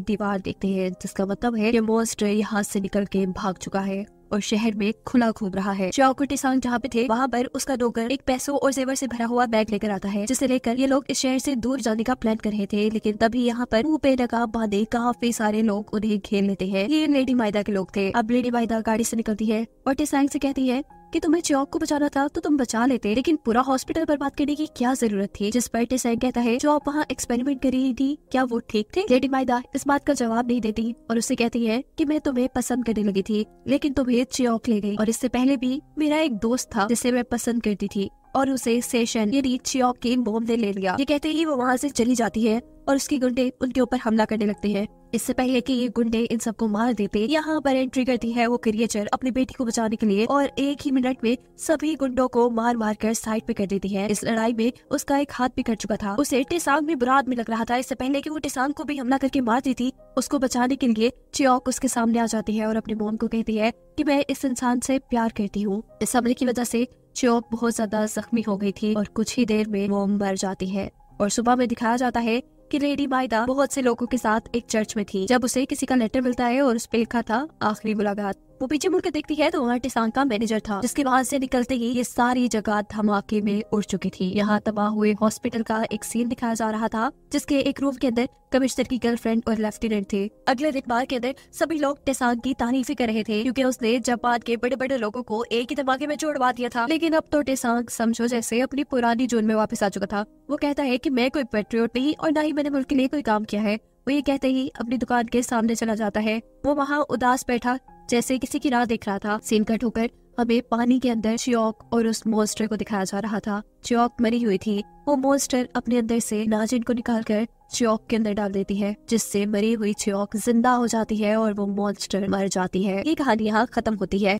दीवार देखते हैं जिसका मतलब है कि मॉन्स्टर यहाँ से निकल के भाग चुका है और शहर में खुला घूम रहा है। चियोक और टेसांग जहाँ पे थे वहाँ पर उसका नौकर एक पैसों और जेवर से भरा हुआ बैग लेकर आता है जिसे लेकर ये लोग इस शहर से दूर जाने का प्लान कर रहे थे, लेकिन तभी यहाँ पर मुंह पे नकाब बांधे काफी सारे लोग उन्हें घेर लेते हैं। ये लेडी माइदा के लोग थे। अब लेडी माइदा गाड़ी से निकलती है और टेसांग से कहती है कि तुम्हें चियोक को बचाना था तो तुम बचा लेते, लेकिन पूरा हॉस्पिटल बर्बाद करने की क्या जरूरत थी। जिस पर टेसांग कहता है जो आप वहाँ एक्सपेरिमेंट कर रही थी क्या वो ठीक थे। लेडी माइदा इस बात का जवाब नहीं देती और उससे कहती है कि मैं तुम्हें पसंद करने लगी थी लेकिन तुम्हें चियोक ले गई और इससे पहले भी मेरा एक दोस्त था जिसे मैं पसंद करती थी और उसे सेशन यानी चियोक की मॉम ने ले लिया। ये कहते ही वो वहाँ से चली जाती है और उसके गुंडे उनके ऊपर हमला करने लगते हैं। इससे पहले कि ये गुंडे इन सबको मार देते यहाँ पर एंट्री करती है वो क्रिएचर अपनी बेटी को बचाने के लिए और एक ही मिनट में सभी गुंडों को मार मार कर साइड पे कर देती है। इस लड़ाई में उसका एक हाथ भी कट चुका था। उसे टेसांग में बुरा आदमी लग रहा था। इससे पहले कि वो टेसांग को भी हमला करके मार देती, उसको बचाने के लिए चियोक उसके सामने आ जाती है और अपनी मॉम को कहती है कि मैं इस इंसान से प्यार करती हूँ। इस हमले की वजह से चियोक बहुत ज्यादा जख्मी हो गई थी और कुछ ही देर में वो मर जाती है। और सुबह में दिखाया जाता है कि लेडी माइदा बहुत से लोगों के साथ एक चर्च में थी जब उसे किसी का लेटर मिलता है और उस पे लिखा था आखिरी मुलाकात। वो पीछे मुड़कर देखती है तो वहाँ टेसांग का मैनेजर था जिसके वहाँ से निकलते ही ये सारी जगह धमाके में उड़ चुकी थी। यहाँ तबाह हुए हॉस्पिटल का एक सीन दिखाया जा रहा था जिसके एक रूम के अंदर कमिश्नर की गर्लफ्रेंड और लेफ्टिनेंट थे। अगले दिन बार के अंदर सभी लोग टेसांग की तारीफें कर रहे थे क्योंकि उसने जापान के बड़े बड़े लोगों को एक ही धमाके में जोड़वा दिया था। लेकिन अब तो टेसांग समझो जैसे अपनी पुरानी जोन में वापस आ चुका था। वो कहता है कि मैं कोई पेट्रियोट नहीं और न ही मैंने मुल्क के लिए कोई काम किया है। वो ये कहते ही अपनी दुकान के सामने चला जाता है। वो वहाँ उदास बैठा जैसे किसी की राह देख रहा था। सीन कट होकर हमें पानी के अंदर चियोक और उस मॉन्स्टर को दिखाया जा रहा था। चियोक मरी हुई थी। वो मॉन्स्टर अपने अंदर से नाजिन को निकालकर चियोक के अंदर डाल देती है जिससे मरी हुई चियोक जिंदा हो जाती है और वो मॉन्स्टर मर जाती है। ये कहानी यहाँ खत्म होती है।